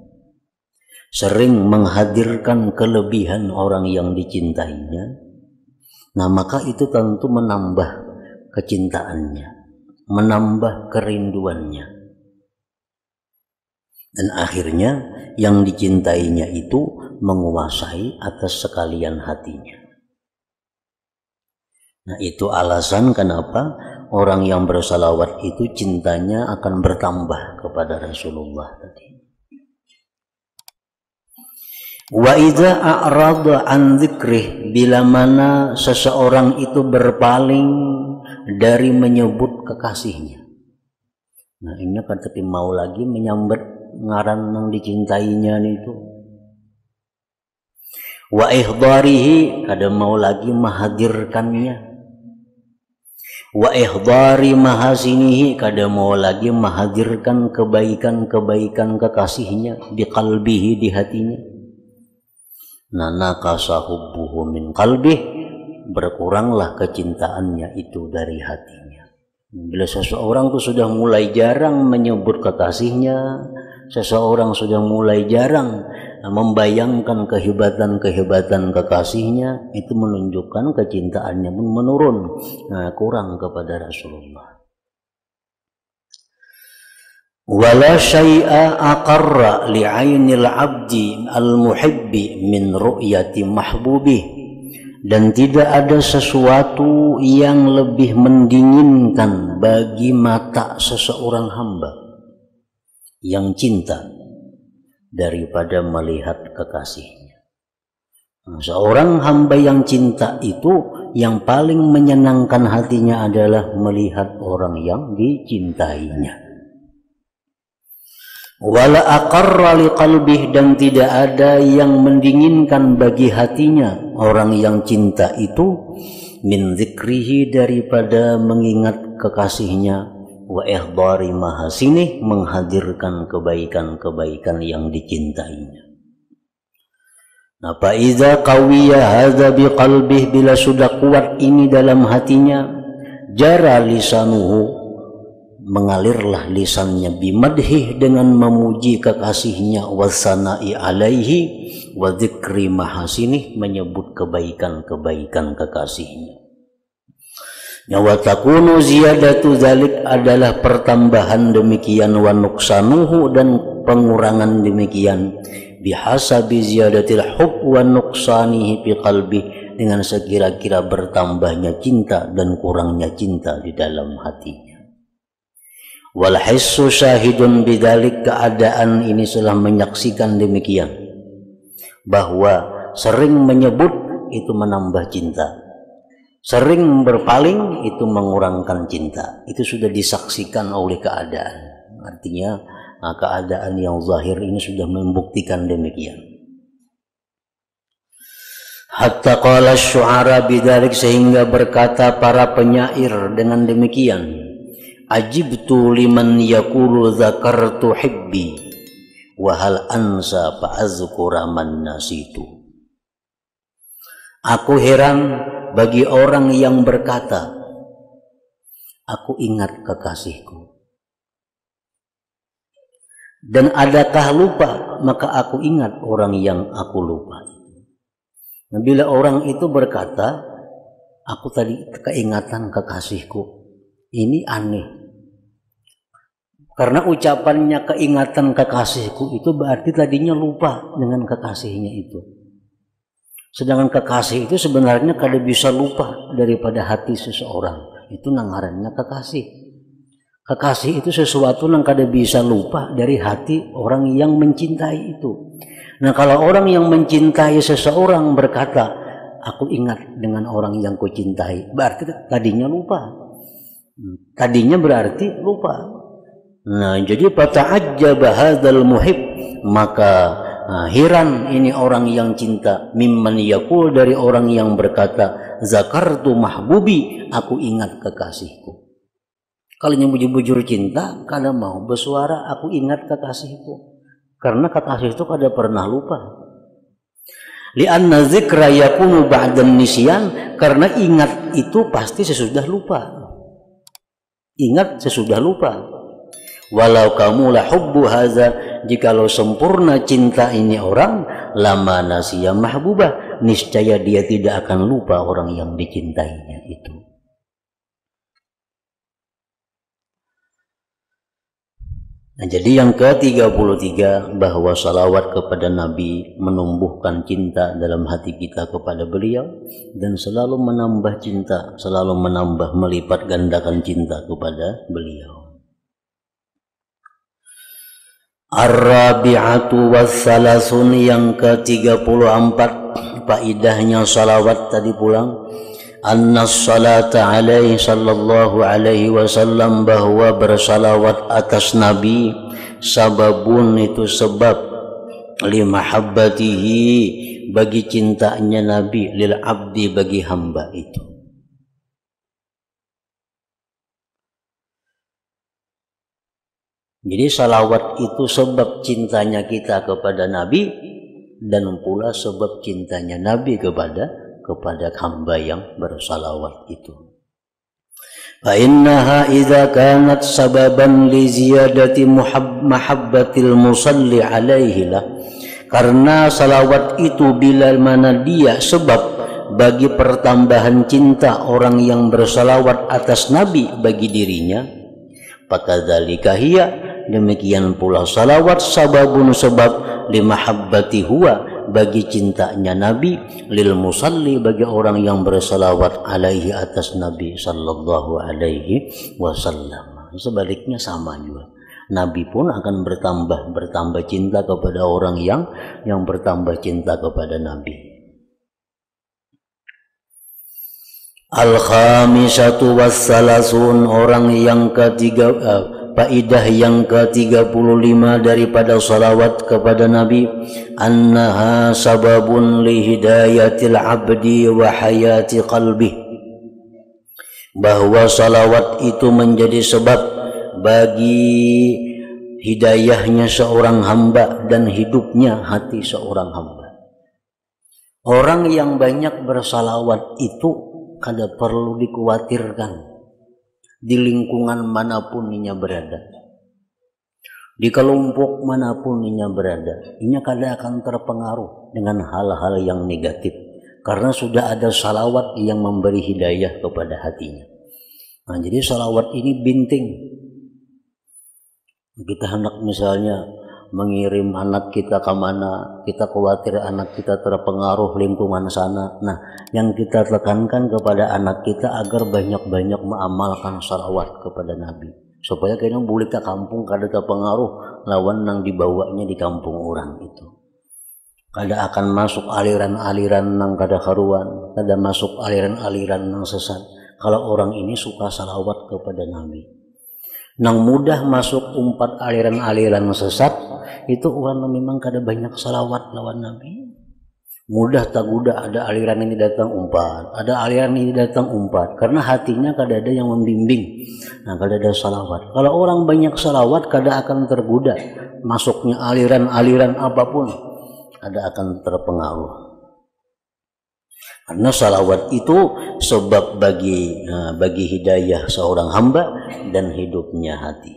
sering menghadirkan kelebihan orang yang dicintainya, nah maka itu tentu menambah kecintaannya, menambah kerinduannya, dan akhirnya yang dicintainya itu menguasai atas sekalian hatinya. Nah, itu alasan kenapa orang yang bersalawat itu cintanya akan bertambah kepada Rasulullah tadi. Wa idza a'rada an dzikrih, bila mana seseorang itu berpaling dari menyebut kekasihnya. Nah, ini kan tapi mau lagi menyambut ngaran yang dicintainya itu. Wa ihdarihi, kada mau lagi menghadirkannya. Wa ihdari mahasinihi, kada mau lagi menghadirkan kebaikan-kebaikan kekasihnya di qalbihi, di hatinya. Nakasa hubbuhu min qalbih, berkuranglah kecintaannya itu dari hatinya. Bila seseorang itu sudah mulai jarang menyebut kekasihnya, seseorang sudah mulai jarang membayangkan kehebatan-kehebatan kekasihnya, itu menunjukkan kecintaannya pun menurun, kurang kepada Rasulullah. Wala syai'a aqarra li'ainil abdi al-muhibbi min ru'yati mahbubih, dan tidak ada sesuatu yang lebih mendinginkan bagi mata seseorang hamba yang cinta daripada melihat kekasihnya. Seorang hamba yang cinta itu yang paling menyenangkan hatinya adalah melihat orang yang dicintainya. Wala aqarra liqalbih, dan tidak ada yang mendinginkan bagi hatinya orang yang cinta itu min dzikrihi, daripada mengingat kekasihnya, wa ihdari mahasinih, menghadirkan kebaikan-kebaikan yang dicintainya. Nah, fa iza qawiya hadza biqalbih, bila sudah kuat ini dalam hatinya, jara lisanuhu, mengalirlah lisannya, bimadhih, dengan memuji kekasihnya, wasana'i alaihi, wa dzikri mahasinih, menyebut kebaikan-kebaikan kekasihnya. Wa takunu ziyadatu dzalik, adalah pertambahan demikian, wa nuqsanuhu, dan pengurangan demikian, bihasabi ziyadatil hub wa nuqsanihi fi qalbi, dengan sekira-kira bertambahnya cinta dan kurangnya cinta di dalam hatinya. Wal hissu syahidun bidzalik, keadaan ini telah menyaksikan demikian, bahwa sering menyebut itu menambah cinta, sering berpaling itu mengurangkan cinta. Itu sudah disaksikan oleh keadaan. Artinya keadaan yang zahir ini sudah membuktikan demikian. Hatta qala syu'ara bidzalik, sehingga berkata para penyair dengan demikian, ajibtu liman yaqulu dzakartu hibbi wa hal ansa fa azkura man nasitu. Aku heran bagi orang yang berkata, aku ingat kekasihku, dan adakah lupa maka aku ingat orang yang aku lupa. Nah, bila orang itu berkata, aku tadi keingatan kekasihku, ini aneh. Karena ucapannya keingatan kekasihku itu berarti tadinya lupa dengan kekasihnya itu. Sedangkan kekasih itu sebenarnya kada bisa lupa daripada hati seseorang. Itu nangarannya kekasih. Kekasih itu sesuatu yang kada bisa lupa dari hati orang yang mencintai itu. Nah, kalau orang yang mencintai seseorang berkata, aku ingat dengan orang yang kucintai, berarti tadinya lupa. Tadinya berarti lupa. Nah, jadi fata'ajjaba hadzal muhib, maka heran ini orang yang cinta, mimman yaqul, dari orang yang berkata, zakartu mahbubi, aku ingat kekasihku. Kalau yang bujur-bujur cinta, kada mau bersuara aku ingat kekasihku. Karena kekasih itu kada pernah lupa. Li'anna dzikra yakunu ba'dan nisyan, karena ingat itu pasti sesudah lupa. Ingat sesudah lupa. Walau kamu la hubbu hadza, jikalau sempurna cinta ini orang, lama nasiya mahbubah, niscaya dia tidak akan lupa orang yang dicintainya itu. Nah, jadi yang ke-33, bahwa salawat kepada Nabi menumbuhkan cinta dalam hati kita kepada beliau, dan selalu menambah cinta, selalu menambah melipat gandakan cinta kepada beliau. Ar-rabi'atu wassalasun, yang ke-34 faidahnya salawat tadi pulang. Anna salata alaihi sallallahu alaihi wasallam, bahwa bersalawat atas Nabi sababun, itu sebab, limahabbatihi, bagi cintanya Nabi, lil abdi, bagi hamba itu. Jadi salawat itu sebab cintanya kita kepada Nabi, dan pula sebab cintanya Nabi kepada hamba yang bersalawat itu. Fa innaha idza kanat sababan li ziyadati mahabbatil musalli alaihi lah, karena salawat itu bila mana dia sebab bagi pertambahan cinta orang yang bersalawat atas Nabi bagi dirinya, fakadzalika hiya, demikian pula salawat sababun, sebab limahabbati huwa, bagi cintanya Nabi, lil musalli, bagi orang yang bersalawat alaihi, atas Nabi sallallahu alaihi wasallam. Sebaliknya sama juga, Nabi pun akan bertambah cinta kepada orang yang bertambah cinta kepada Nabi. Al-khamisatu wassalasun, orang yang ketiga, faidah yang ke-35 daripada salawat kepada Nabi, annaha sababun li hidayatil abdi wa hayati qalbi, bahwa salawat itu menjadi sebab bagi hidayahnya seorang hamba dan hidupnya hati seorang hamba. Orang yang banyak bersalawat itu kada perlu dikhawatirkan di lingkungan manapun inya berada, di kelompok manapun inya berada, inya kada akan terpengaruh dengan hal-hal yang negatif karena sudah ada salawat yang memberi hidayah kepada hatinya. Nah, jadi salawat ini binting. Kita hendak misalnya mengirim anak kita ke mana, kita khawatir anak kita terpengaruh lingkungan sana. Nah, yang kita tekankan kepada anak kita agar banyak-banyak mengamalkan salawat kepada Nabi, supaya kayaknya boleh ke kampung kada terpengaruh lawan yang dibawanya di kampung orang itu. Kada akan masuk aliran-aliran nang kada karuan, kada masuk aliran-aliran nang sesat. Kalau orang ini suka salawat kepada Nabi. Nang mudah masuk umpat aliran-aliran sesat itu orang memang kada banyak salawat lawan Nabi. Mudah tak mudah ada aliran ini datang umpat, ada aliran ini datang umpat, karena hatinya kada ada yang membimbing. Nah, kada ada salawat. Kalau orang banyak salawat kada akan tergoda masuknya aliran-aliran apapun, kada akan terpengaruh. Karena salawat itu sebab bagi hidayah seorang hamba dan hidupnya hati.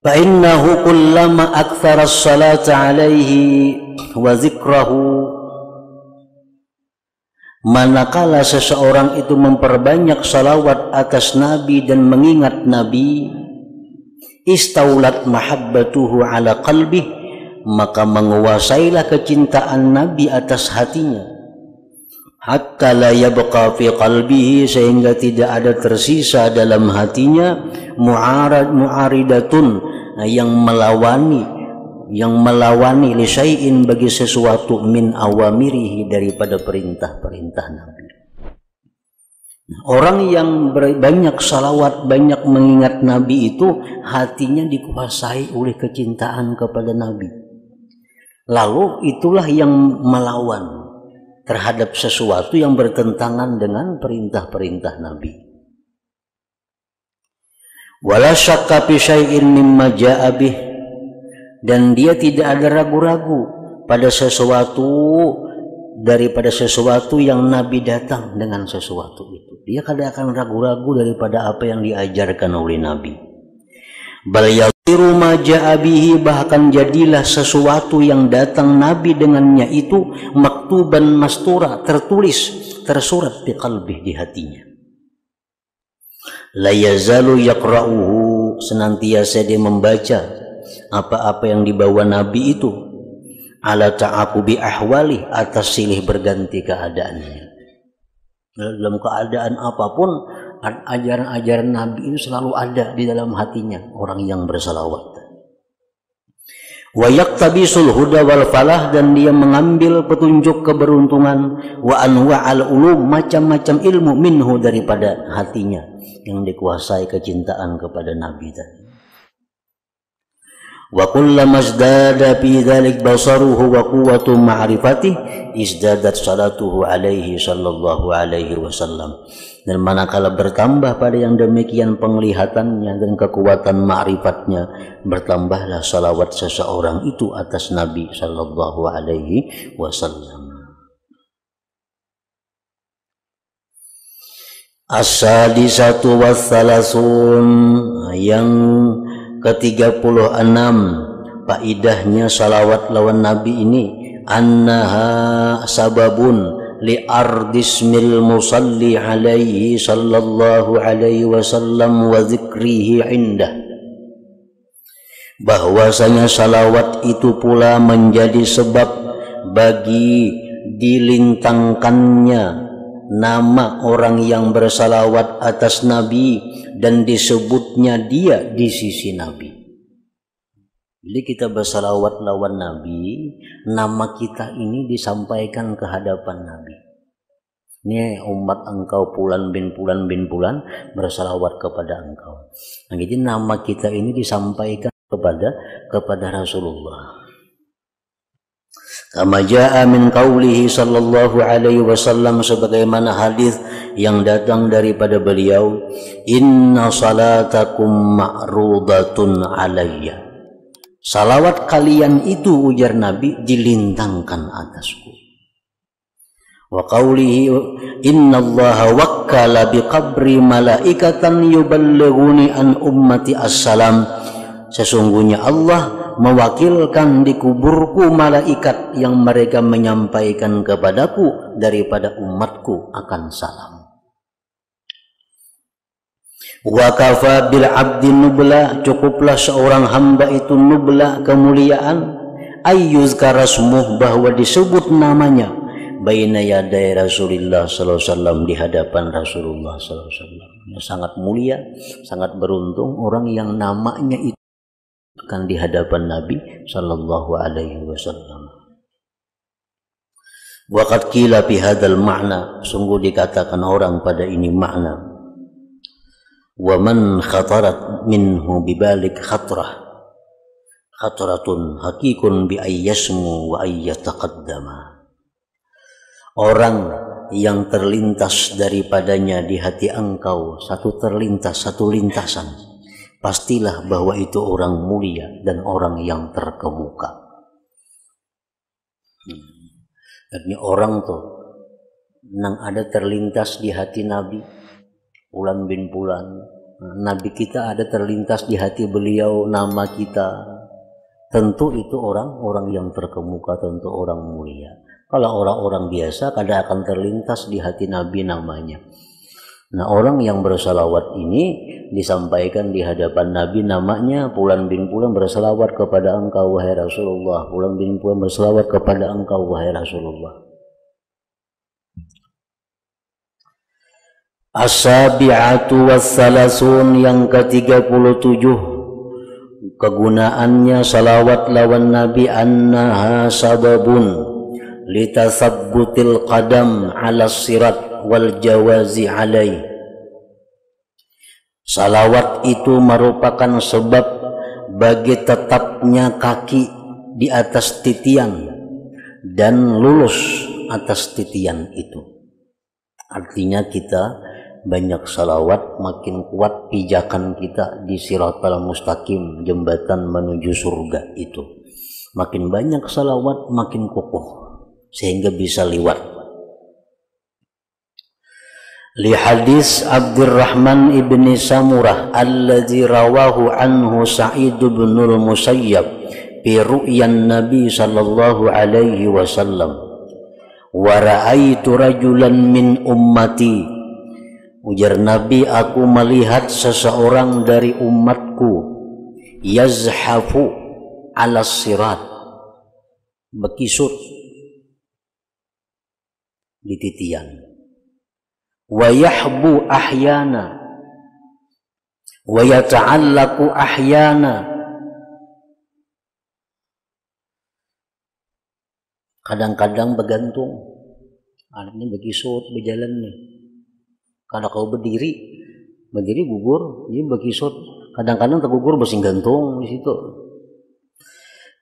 Fa innahu kullama aktsara as-salata alaihi wa zikrahu, manakala seseorang itu memperbanyak salawat atas Nabi dan mengingat Nabi, istaulat mahabbatuhu ala qalbih, maka menguasailah kecintaan Nabi atas hatinya, hatta la yabqa fi qalbihi, sehingga tidak ada tersisa dalam hatinya mu'aridatun, yang melawani li syai'in, bagi sesuatu min awamirihi, daripada perintah-perintah Nabi. Orang yang banyak salawat, banyak mengingat Nabi itu hatinya dikuasai oleh kecintaan kepada Nabi. Lalu itulah yang melawan terhadap sesuatu yang bertentangan dengan perintah-perintah Nabi. Wala syakka fi syai'in mimma ja'a bih, dan dia tidak ada ragu-ragu pada sesuatu daripada sesuatu yang Nabi datang dengan sesuatu itu. Dia kada akan ragu-ragu daripada apa yang diajarkan oleh Nabi. Bal yasiru ma ja'a bihi, bahkan jadilah sesuatu yang datang Nabi dengannya itu maktuban mastura, tertulis, tersurat di qalbih, di hatinya. La yazalu yaqra'uhu, senantiasa dia membaca apa-apa yang dibawa Nabi itu, ala ta'aqubi ahwali, atas silih berganti keadaannya. Dalam keadaan apapun, ajaran-ajaran Nabi itu selalu ada di dalam hatinya orang yang bersalawat. Wa yaktabisul huda wal falah, dan dia mengambil petunjuk keberuntungan, wa anwa'al ulum, macam-macam ilmu minhu, daripada hatinya yang dikuasai kecintaan kepada Nabi tadi. Wa kullama izdada fi dzalik basaruhu wa quwwatu ma'rifatih, izdadat salatuhu alaihi sallallahu alaihi wasallam. Dan manakala bertambah pada yang demikian penglihatannya dan kekuatan ma'rifatnya, bertambahlah salawat seseorang itu atas Nabi sallallahu alaihi wasallam. As-sadisatu wassalasun, yang ke-36 faidahnya salawat lawan Nabi ini, annaha sababun li ardismil musalli alaihi sallallahu alaihi wasallam wa zikrihi indah, bahwasanya salawat itu pula menjadi sebab bagi dilintangkannya nama orang yang bersalawat atas Nabi dan disebutnya dia di sisi Nabi. Jadi kita bersalawat lawan Nabi, nama kita ini disampaikan ke hadapan Nabi. Ini umat engkau Fulan bin Fulan bin Fulan bersalawat kepada engkau. Nah, jadi nama kita ini disampaikan kepada Rasulullah. Kama jaa min qaulihi sallallahu alaihi wasallam, sebagaimana hadis yang datang daripada beliau, inna salatakum ma'rudatun alayya, salawat kalian itu, ujar Nabi, dilintangkan atasku. Wa qaulihi innallaha wakkala biqabri malaikatan yuballighuni an ummati assalam, sesungguhnya Allah mewakilkan di kuburku malaikat yang mereka menyampaikan kepadaku daripada umatku akan salam. Wa kafa bil abdi nubla, cukuplah seorang hamba itu nubla, kemuliaan, ayyuzkara smuh, bahwa disebut namanya, baina yaday Rasulullah sallallahu alaihi wasallam, di hadapan Rasulullah sallallahu alaihi wasallam. Sangat mulia, sangat beruntung orang yang namanya itu kan di hadapan Nabi sallallahu alaihi wasallam. Waqad qila fi hadzal ma'na, sungguh dikatakan orang pada ini makna. Wa man khatarat minhu bibalik khatrah, khatratun hakikun bi ayyasmu wa ayyataqaddama. Orang yang terlintas daripadanya di hati engkau satu terlintas, satu lintasan, pastilah bahwa itu orang mulia dan orang yang terkemuka. Artinya orang tuh nang ada terlintas di hati Nabi Fulan bin Fulan, Nabi kita ada terlintas di hati beliau nama kita, tentu itu orang-orang yang terkemuka, tentu orang mulia. Kalau orang-orang biasa kadang akan terlintas di hati Nabi namanya. Nah, orang yang bersalawat ini disampaikan di hadapan Nabi namanya, Fulan bin Fulan bersalawat kepada engkau wahai Rasulullah, Fulan bin Fulan bersalawat kepada engkau wahai Rasulullah. As-sabi'atu was-salasun, yang ke-37 kegunaannya salawat lawan Nabi, annaha sababun litasabbutil qadam 'ala sirat wal jawazi alaih. Salawat itu merupakan sebab bagi tetapnya kaki di atas titian dan lulus atas titian itu. Artinya kita banyak salawat, makin kuat pijakan kita di siratal mustaqim, jembatan menuju surga itu. Makin banyak salawat, makin kokoh sehingga bisa liwat. Li hadis Abdurrahman ibni Samurah alladzi rawahu anhu Sa'id bin al-Musayyab fi ru'yan Nabi sallallahu alaihi wasallam, wa ra'aitu rajulan min ummati, ujar Nabi, aku melihat seseorang dari umatku, yazhafu ala sirat, bekisut di titian, wa yahbu ahyana wa yata'allaku ahyana, kadang-kadang bergantung, artinya bekisut berjalan nih. Kalau kau berdiri gugur, ini bekisut, kadang-kadang tergugur bersing gantung di situ.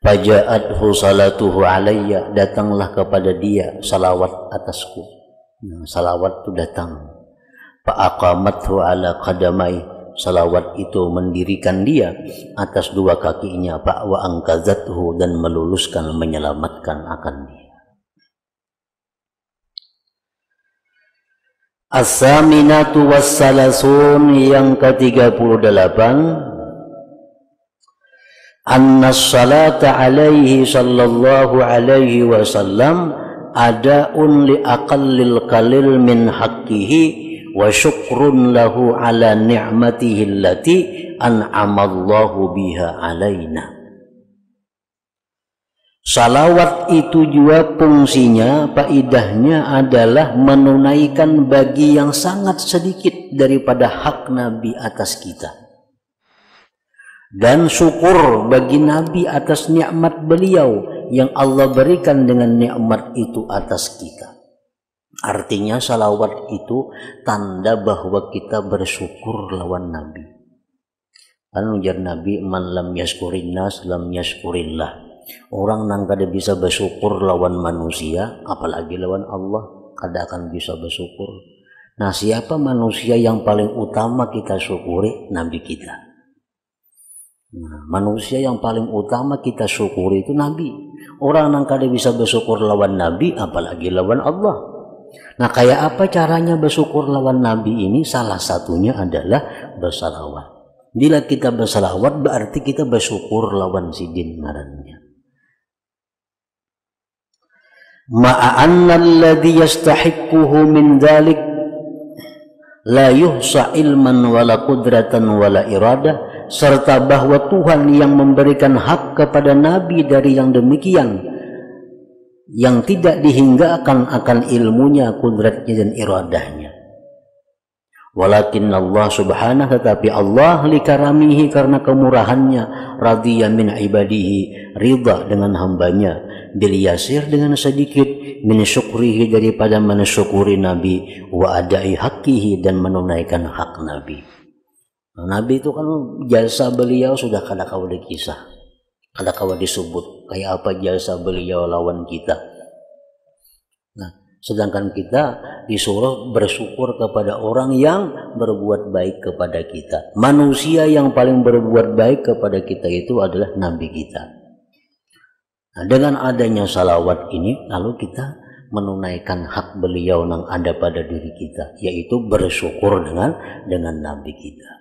Faja'athu salatuhu alayya, datanglah kepada dia salawat atasku. Nah, salawat itu datang. Fa'aqamathu ala qadamai, salawat itu mendirikan dia atas dua kakinya. Wa angkazathu, dan meluluskan, menyelamatkan akan dia. As-saminatu was-salasun, yang ke-38, anna salata alaihi sallallahu alaihi wasallam ada'un li aqallil qalil min haqqihi wa syukrun lahu ala ni'matihi allati an'amallahu biha alaina. Salawat itu juga fungsinya, faidahnya adalah menunaikan bagi yang sangat sedikit daripada hak Nabi atas kita, dan syukur bagi Nabi atas nikmat beliau yang Allah berikan dengan nikmat itu atas kita. Artinya salawat itu tanda bahwa kita bersyukur lawan Nabi. Kan ujar Nabi, man lam yaskurin nas lam yaskurillah. Orang nang kada bisa bersyukur lawan manusia, apalagi lawan Allah, kada akan bisa bersyukur. Nah, siapa manusia yang paling utama kita syukuri? Nabi kita. Nah, manusia yang paling utama kita syukuri itu Nabi. Orang nang kada bisa bersyukur lawan Nabi, apalagi lawan Allah. Nah, kayak apa caranya bersyukur lawan Nabi ini? Salah satunya adalah bersalawat. Bila kita bersalawat berarti kita bersyukur lawan sidin ngarannya. Ma'anna alladhi yastahiquhu min dhalik la yuhsa ilman wala qudratan wala iradah, serta bahwa Tuhan yang memberikan hak kepada Nabi dari yang demikian, yang tidak dihinggakan akan ilmunya, kudratnya dan iradahnya. Walakin Allah subhanahu, tetapi Allah likaramihi, karena kemurahannya, radhiya min ibadihi, ridha dengan hambanya, bil yasir dengan sedikit, min syukrihi daripada mensyukuri Nabi, wa adai haqqihi dan menunaikan hak Nabi. Nah, Nabi itu kan jasa beliau sudah kada kawa dikisah, kada kawa disebut kayak apa jasa beliau lawan kita. Nah, sedangkan kita disuruh bersyukur kepada orang yang berbuat baik kepada kita. Manusia yang paling berbuat baik kepada kita itu adalah Nabi kita. Nah, dengan adanya salawat ini, lalu kita menunaikan hak beliau yang ada pada diri kita, yaitu bersyukur dengan Nabi kita.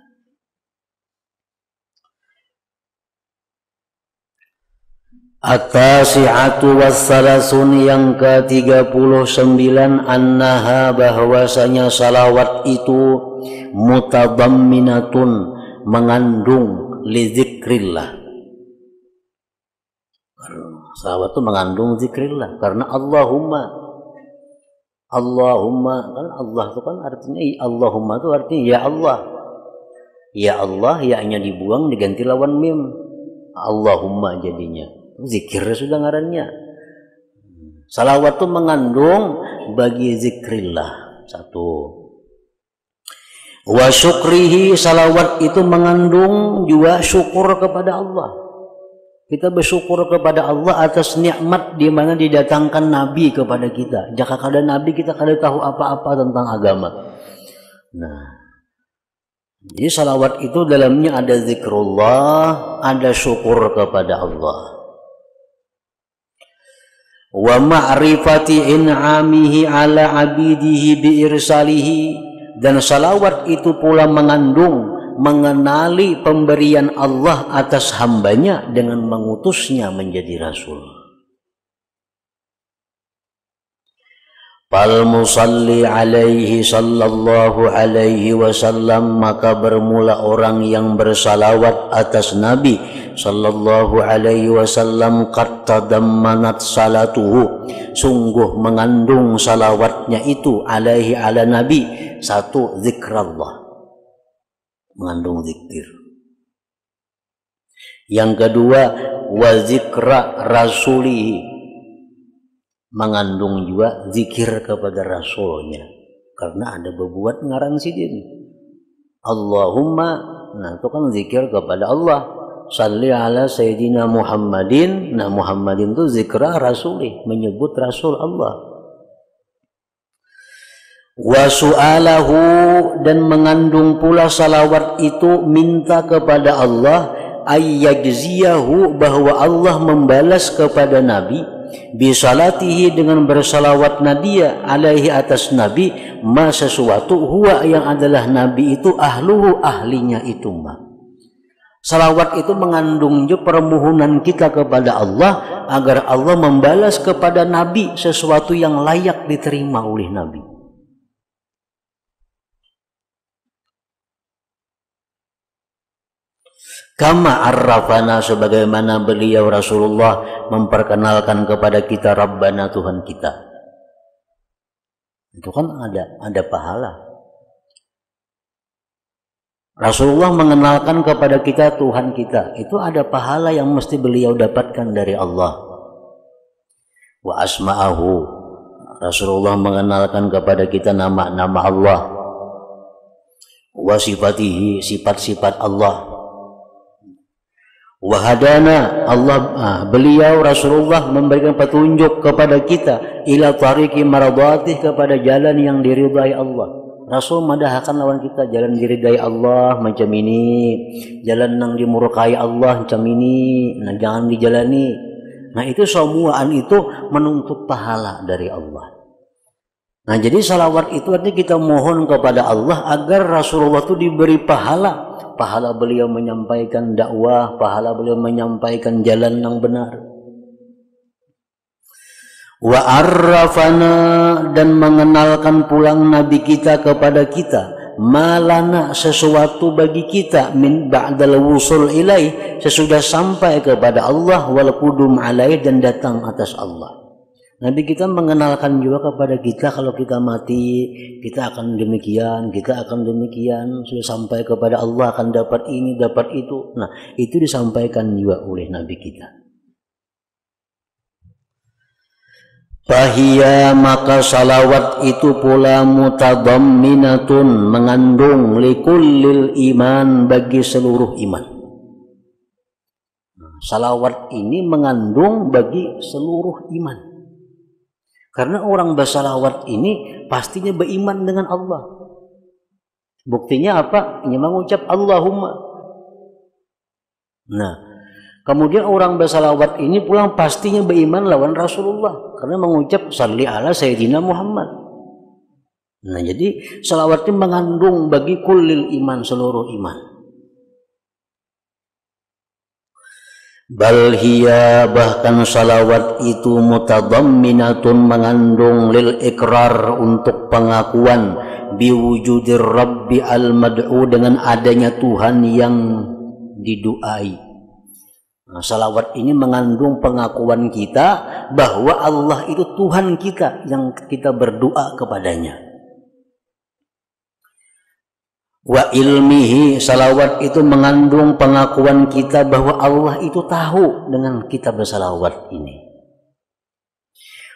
At-tasi'atu wassalasun, yang ke-39, annaha, bahwasanya salawat itu mutadamminatun, mengandung li dzikrillah. Salawat itu mengandung zikrillah, karena Allahumma kan Allah itu kan artinya Allahumma itu artinya ya Allah. Ya Allah, ya-nya dibuang diganti lawan mim. Allahumma jadinya. Zikir sudah ngarannya. Salawat itu mengandung bagi zikrillah. Satu. Wa syukrihi, salawat itu mengandung juga syukur kepada Allah. Kita bersyukur kepada Allah atas nikmat di mana didatangkan Nabi kepada kita. Jika kada Nabi, kita kada tahu apa-apa tentang agama. Nah, jadi salawat itu dalamnya ada zikrullah, ada syukur kepada Allah. Wa ma'rifati in'amihi ala abidihi biirsalihi, dan salawat itu pula mengandung mengenali pemberian Allah atas hambanya dengan mengutusnya menjadi rasul. Fal musalli alaihi sallallahu alaihi wasallam, maka bermula orang yang bersalawat atas Nabi sallallahu alaihi wasallam, qad tadammanat salatuhu, sungguh mengandung salawatnya itu alaihi ala Nabi, satu, zikrullah, mengandung zikir. Yang kedua, wa zikra rasulihi, mengandung juga zikir kepada rasulnya, karena ada berbuat ngarang sidin. Allahumma, nah itu kan zikir kepada Allah. Salli ala sayyidina Muhammadin, nah Muhammadin itu zikra rasulih, menyebut rasul Allah. Wa su'alahu, dan mengandung pula salawat itu minta kepada Allah, ayyajziyahu, bahwa Allah membalas kepada Nabi, bisalatihi, dengan bersalawat Nabiya alaihi atas Nabi, ma sesuatu huwa, yang adalah Nabi itu ahluhu, ahlinya itu ma. Salawat itu mengandung juga permohonan kita kepada Allah agar Allah membalas kepada Nabi sesuatu yang layak diterima oleh Nabi. Kama arrafana, sebagaimana beliau Rasulullah memperkenalkan kepada kita Rabbana, Tuhan kita. Itu kan ada pahala. Rasulullah mengenalkan kepada kita Tuhan kita, itu ada pahala yang mesti beliau dapatkan dari Allah. Wa asma'ahu, Rasulullah mengenalkan kepada kita nama-nama Allah. Wa sifatihi, sifat-sifat Allah. Wahadana beliau Rasulullah memberikan petunjuk kepada kita ila tariqi maradhatih, kepada jalan yang diridai Allah. Rasul madahkan lawan kita jalan diridai Allah macam ini, jalan yang dimurkai Allah macam ini, nah jangan dijalani. Nah itu semuaan itu menuntut pahala dari Allah. Nah jadi salawat itu artinya kita mohon kepada Allah agar Rasulullah itu diberi pahala. Pahala beliau menyampaikan dakwah, pahala beliau menyampaikan jalan yang benar. Wa arrafana, dan mengenalkan pulang Nabi kita kepada kita, malana, sesuatu bagi kita, min ba'dal wusul ilaih, sesudah sampai kepada Allah, wal qudum alaih, dan datang atas Allah. Nabi kita mengenalkan juga kepada kita kalau kita mati kita akan demikian, kita akan demikian, sudah sampai kepada Allah akan dapat ini, dapat itu. Nah itu disampaikan juga oleh Nabi kita. Fahiya, maka salawat itu pula mutadamminatun, mengandung likullil iman, bagi seluruh iman. Salawat ini mengandung bagi seluruh iman. Karena orang bersalawat ini pastinya beriman dengan Allah. Buktinya apa? Ini mengucap Allahumma. Nah, kemudian orang bersalawat ini pulang pastinya beriman lawan Rasulullah. Karena mengucap salli ala Sayyidina Muhammad. Nah, jadi salawatnya mengandung bagi kullil iman, seluruh iman. Bal hiya, bahkan salawat itu mutadamminatun, mengandung lil ikrar, untuk pengakuan biwujudir rabbi al mad'u, dengan adanya Tuhan yang diduai. Nah, salawat ini mengandung pengakuan kita bahwa Allah itu Tuhan kita yang kita berdoa kepadanya. Wa ilmihi, salawat itu mengandung pengakuan kita bahwa Allah itu tahu dengan kita bersalawat ini.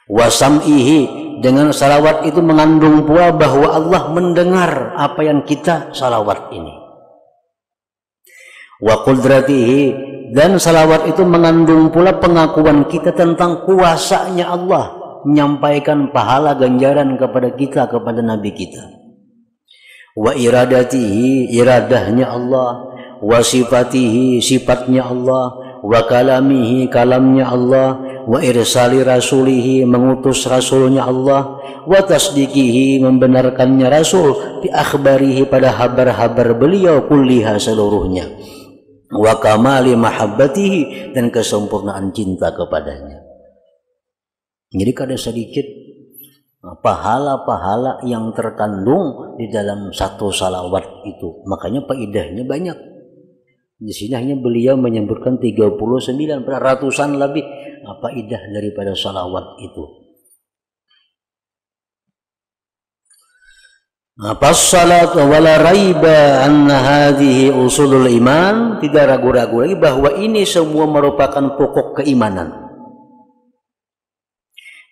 Wa sam'ihi, dengan salawat itu mengandung pula bahwa Allah mendengar apa yang kita salawat ini. Wa qudratihi, dan salawat itu mengandung pula pengakuan kita tentang kuasanya Allah menyampaikan pahala ganjaran kepada kita, kepada Nabi kita. Wa iradatihi, iradahnya Allah, wa sifatihi, sifatnya Allah, wa kalamihi, kalamnya Allah, wa irsali rasulihi, mengutus rasulnya Allah, wa tasdiqihi, membenarkannya rasul, bi akhbarihi, pada habar-habar beliau, kulliha, seluruhnya, wa kamali mahabbatihi, dan kesempurnaan cinta kepadanya. Jadi kada sedikit pahala-pahala yang terkandung di dalam satu salawat itu. Makanya faedahnya banyak. Di sini hanya beliau menyebutkan 39, ratusan lebih faedah daripada salawat itu. Fassalat wala raiba anna hadhihi usulul iman, tidak ragu-ragu lagi bahwa ini semua merupakan pokok keimanan.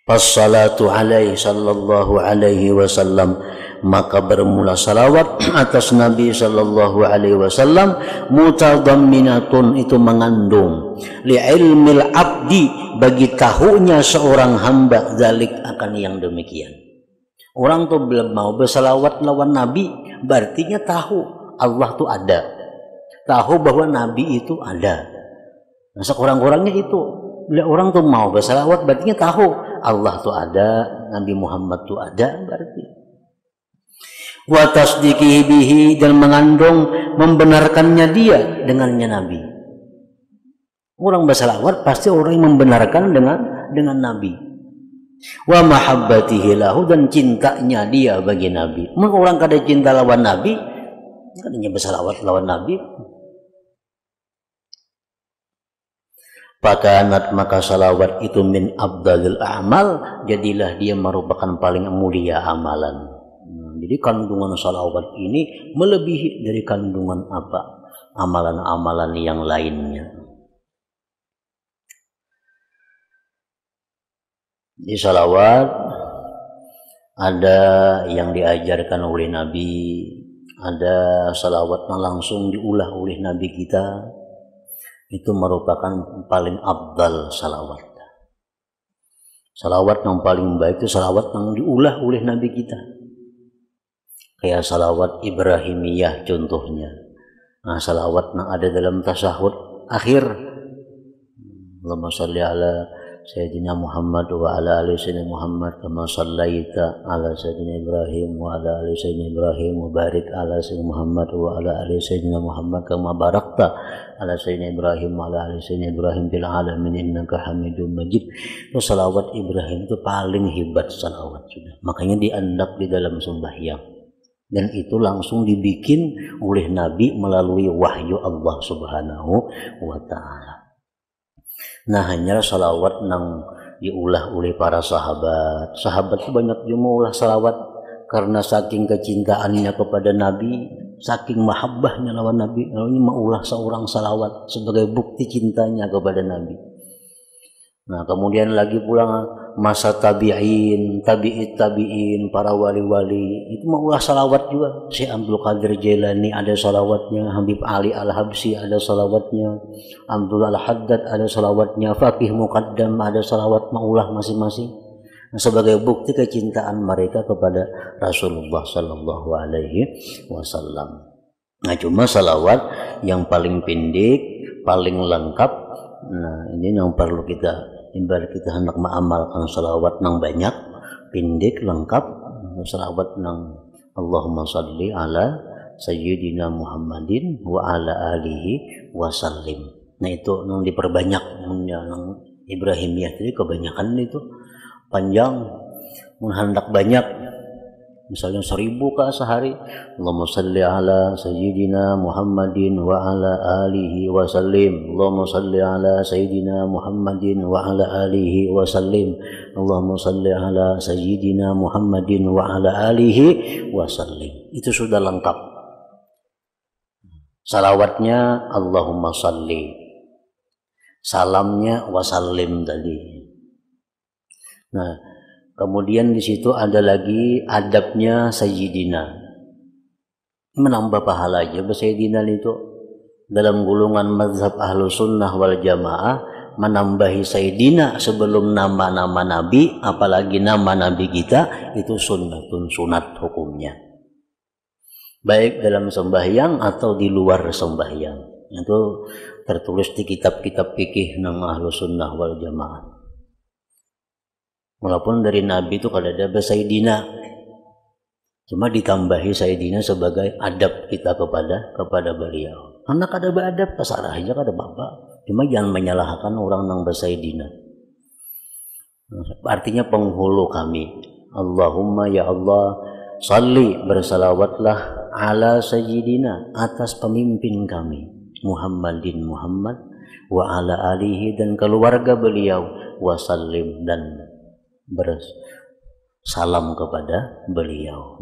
Fassalatu alaihi sallallahu alaihi wasallam, maka bermula salawat atas Nabi sallallahu alaihi wasallam, mutadamminatun, itu mengandung li ilmil abdi, bagi tahunya seorang hamba, dzalik, akan yang demikian. Orang tuh belum mau bersalawat lawan Nabi, berartinya tahu Allah tuh ada, tahu bahwa Nabi itu ada. Nah, sekurang-kurangnya itu, bila orang tuh mau bersalawat berartinya tahu Allah tuh ada, Nabi Muhammad tuh ada, berarti. Wa tasdiqihi bihi, dan mengandung membenarkannya dia dengannya Nabi. Orang bersalawat pasti orang yang membenarkan dengan Nabi. Wa mahabbatihi lahu, dan cintanya dia bagi Nabi. Mun orang kada cinta lawan Nabi, kadanya bersalawat lawan Nabi. Pakanat, maka salawat itu min abdalil a'mal, jadilah dia merupakan paling mulia amalan. Jadi kandungan salawat ini melebihi dari kandungan apa amalan-amalan yang lainnya. Di salawat ada yang diajarkan oleh Nabi, ada salawat yang langsung diulah oleh Nabi kita. itu merupakan paling afdal salawat. Salawat yang paling baik itu salawat yang diulah oleh Nabi kita. Kayak salawat Ibrahimiyah contohnya. Nah, salawat yang ada dalam tasyahud akhir. Allahumma shalli ala Sayyidina Muhammad wa ala ali Sayyidina Muhammad kama shallaita ala Sayyidina Ibrahim wa ala ali Sayyidina Ibrahim wa barik ala Sayyidina Muhammad wa ala ali Sayyidina Muhammad kama barakta ala Sayyidina Ibrahim wa ala ali Sayyidina Ibrahim fil alamin innaka Hamidum Majid. Itu salawat Ibrahim itu paling hebat salawat sudah. Makanya diandak di dalam sembahyang. Dan itu langsung dibikin oleh Nabi melalui wahyu Allah Subhanahu wa Ta'ala. Nah, hanya salawat yang diulah oleh para sahabat. Sahabat itu banyak juga ulah salawat karena saking kecintaannya kepada Nabi, saking mahabbahnya lawan Nabi, lalu maulah seorang salawat sebagai bukti cintanya kepada Nabi. Nah, kemudian lagi pula masa tabi'in, tabi'in, para wali-wali itu maulah salawat juga. Syekh Abdul Qadir Jailani ada salawatnya, Habib Ali Al-Habsyi ada salawatnya, Abdul Al-Haddad ada salawatnya, Faqih Muqaddam ada salawat maulah masing-masing. Nah, sebagai bukti kecintaan mereka kepada Rasulullah Sallallahu Alaihi Wasallam. Nah, cuma salawat yang paling pendek, paling lengkap. Nah, ini yang perlu kita ibarat kita hendak mengamalkan salawat nang banyak, pendek, lengkap, salawat nang Allahumma salli ala Sayyidina Muhammadin wa ala alihi wasallim. Nah, itu nang diperbanyak, nang Ibrahimiyah tadi kebanyakan itu panjang, hendak banyak. Misalnya 1000 kah sehari. Allahumma salli ala Sayyidina Muhammadin wa ala alihi wa sallim. Allahumma salli ala Sayyidina Muhammadin wa ala alihi wa sallim. Allahumma salli ala Sayyidina Muhammadin wa ala alihi wa sallim. Itu sudah lengkap. Salawatnya Allahumma salli. Salamnya wa sallim tadi. Nah, kemudian di situ ada lagi adabnya Sayyidina. Menambah pahala aja Sayyidina itu dalam golongan mazhab Ahlus Sunnah wal Jamaah menambahi Sayyidina sebelum nama-nama Nabi, apalagi nama Nabi kita itu sunat hukumnya. Baik dalam sembahyang atau di luar sembahyang. Itu tertulis di kitab-kitab fikih nang Ahlus Sunnah wal Jamaah. Walaupun dari Nabi itu kalau ada Sayyidina, cuma ditambahi Sayyidina sebagai adab kita kepada beliau. Anak ada beradab, pasarah aja kada bapak. Cuma jangan menyalahkan orang nang Sayyidina. Artinya penghulu kami. Allahumma ya Allah, salli bersalawatlah ala Sayyidina atas pemimpin kami Muhammadin Muhammad wa ala alihi dan keluarga beliau wasallim dan bersalam kepada beliau.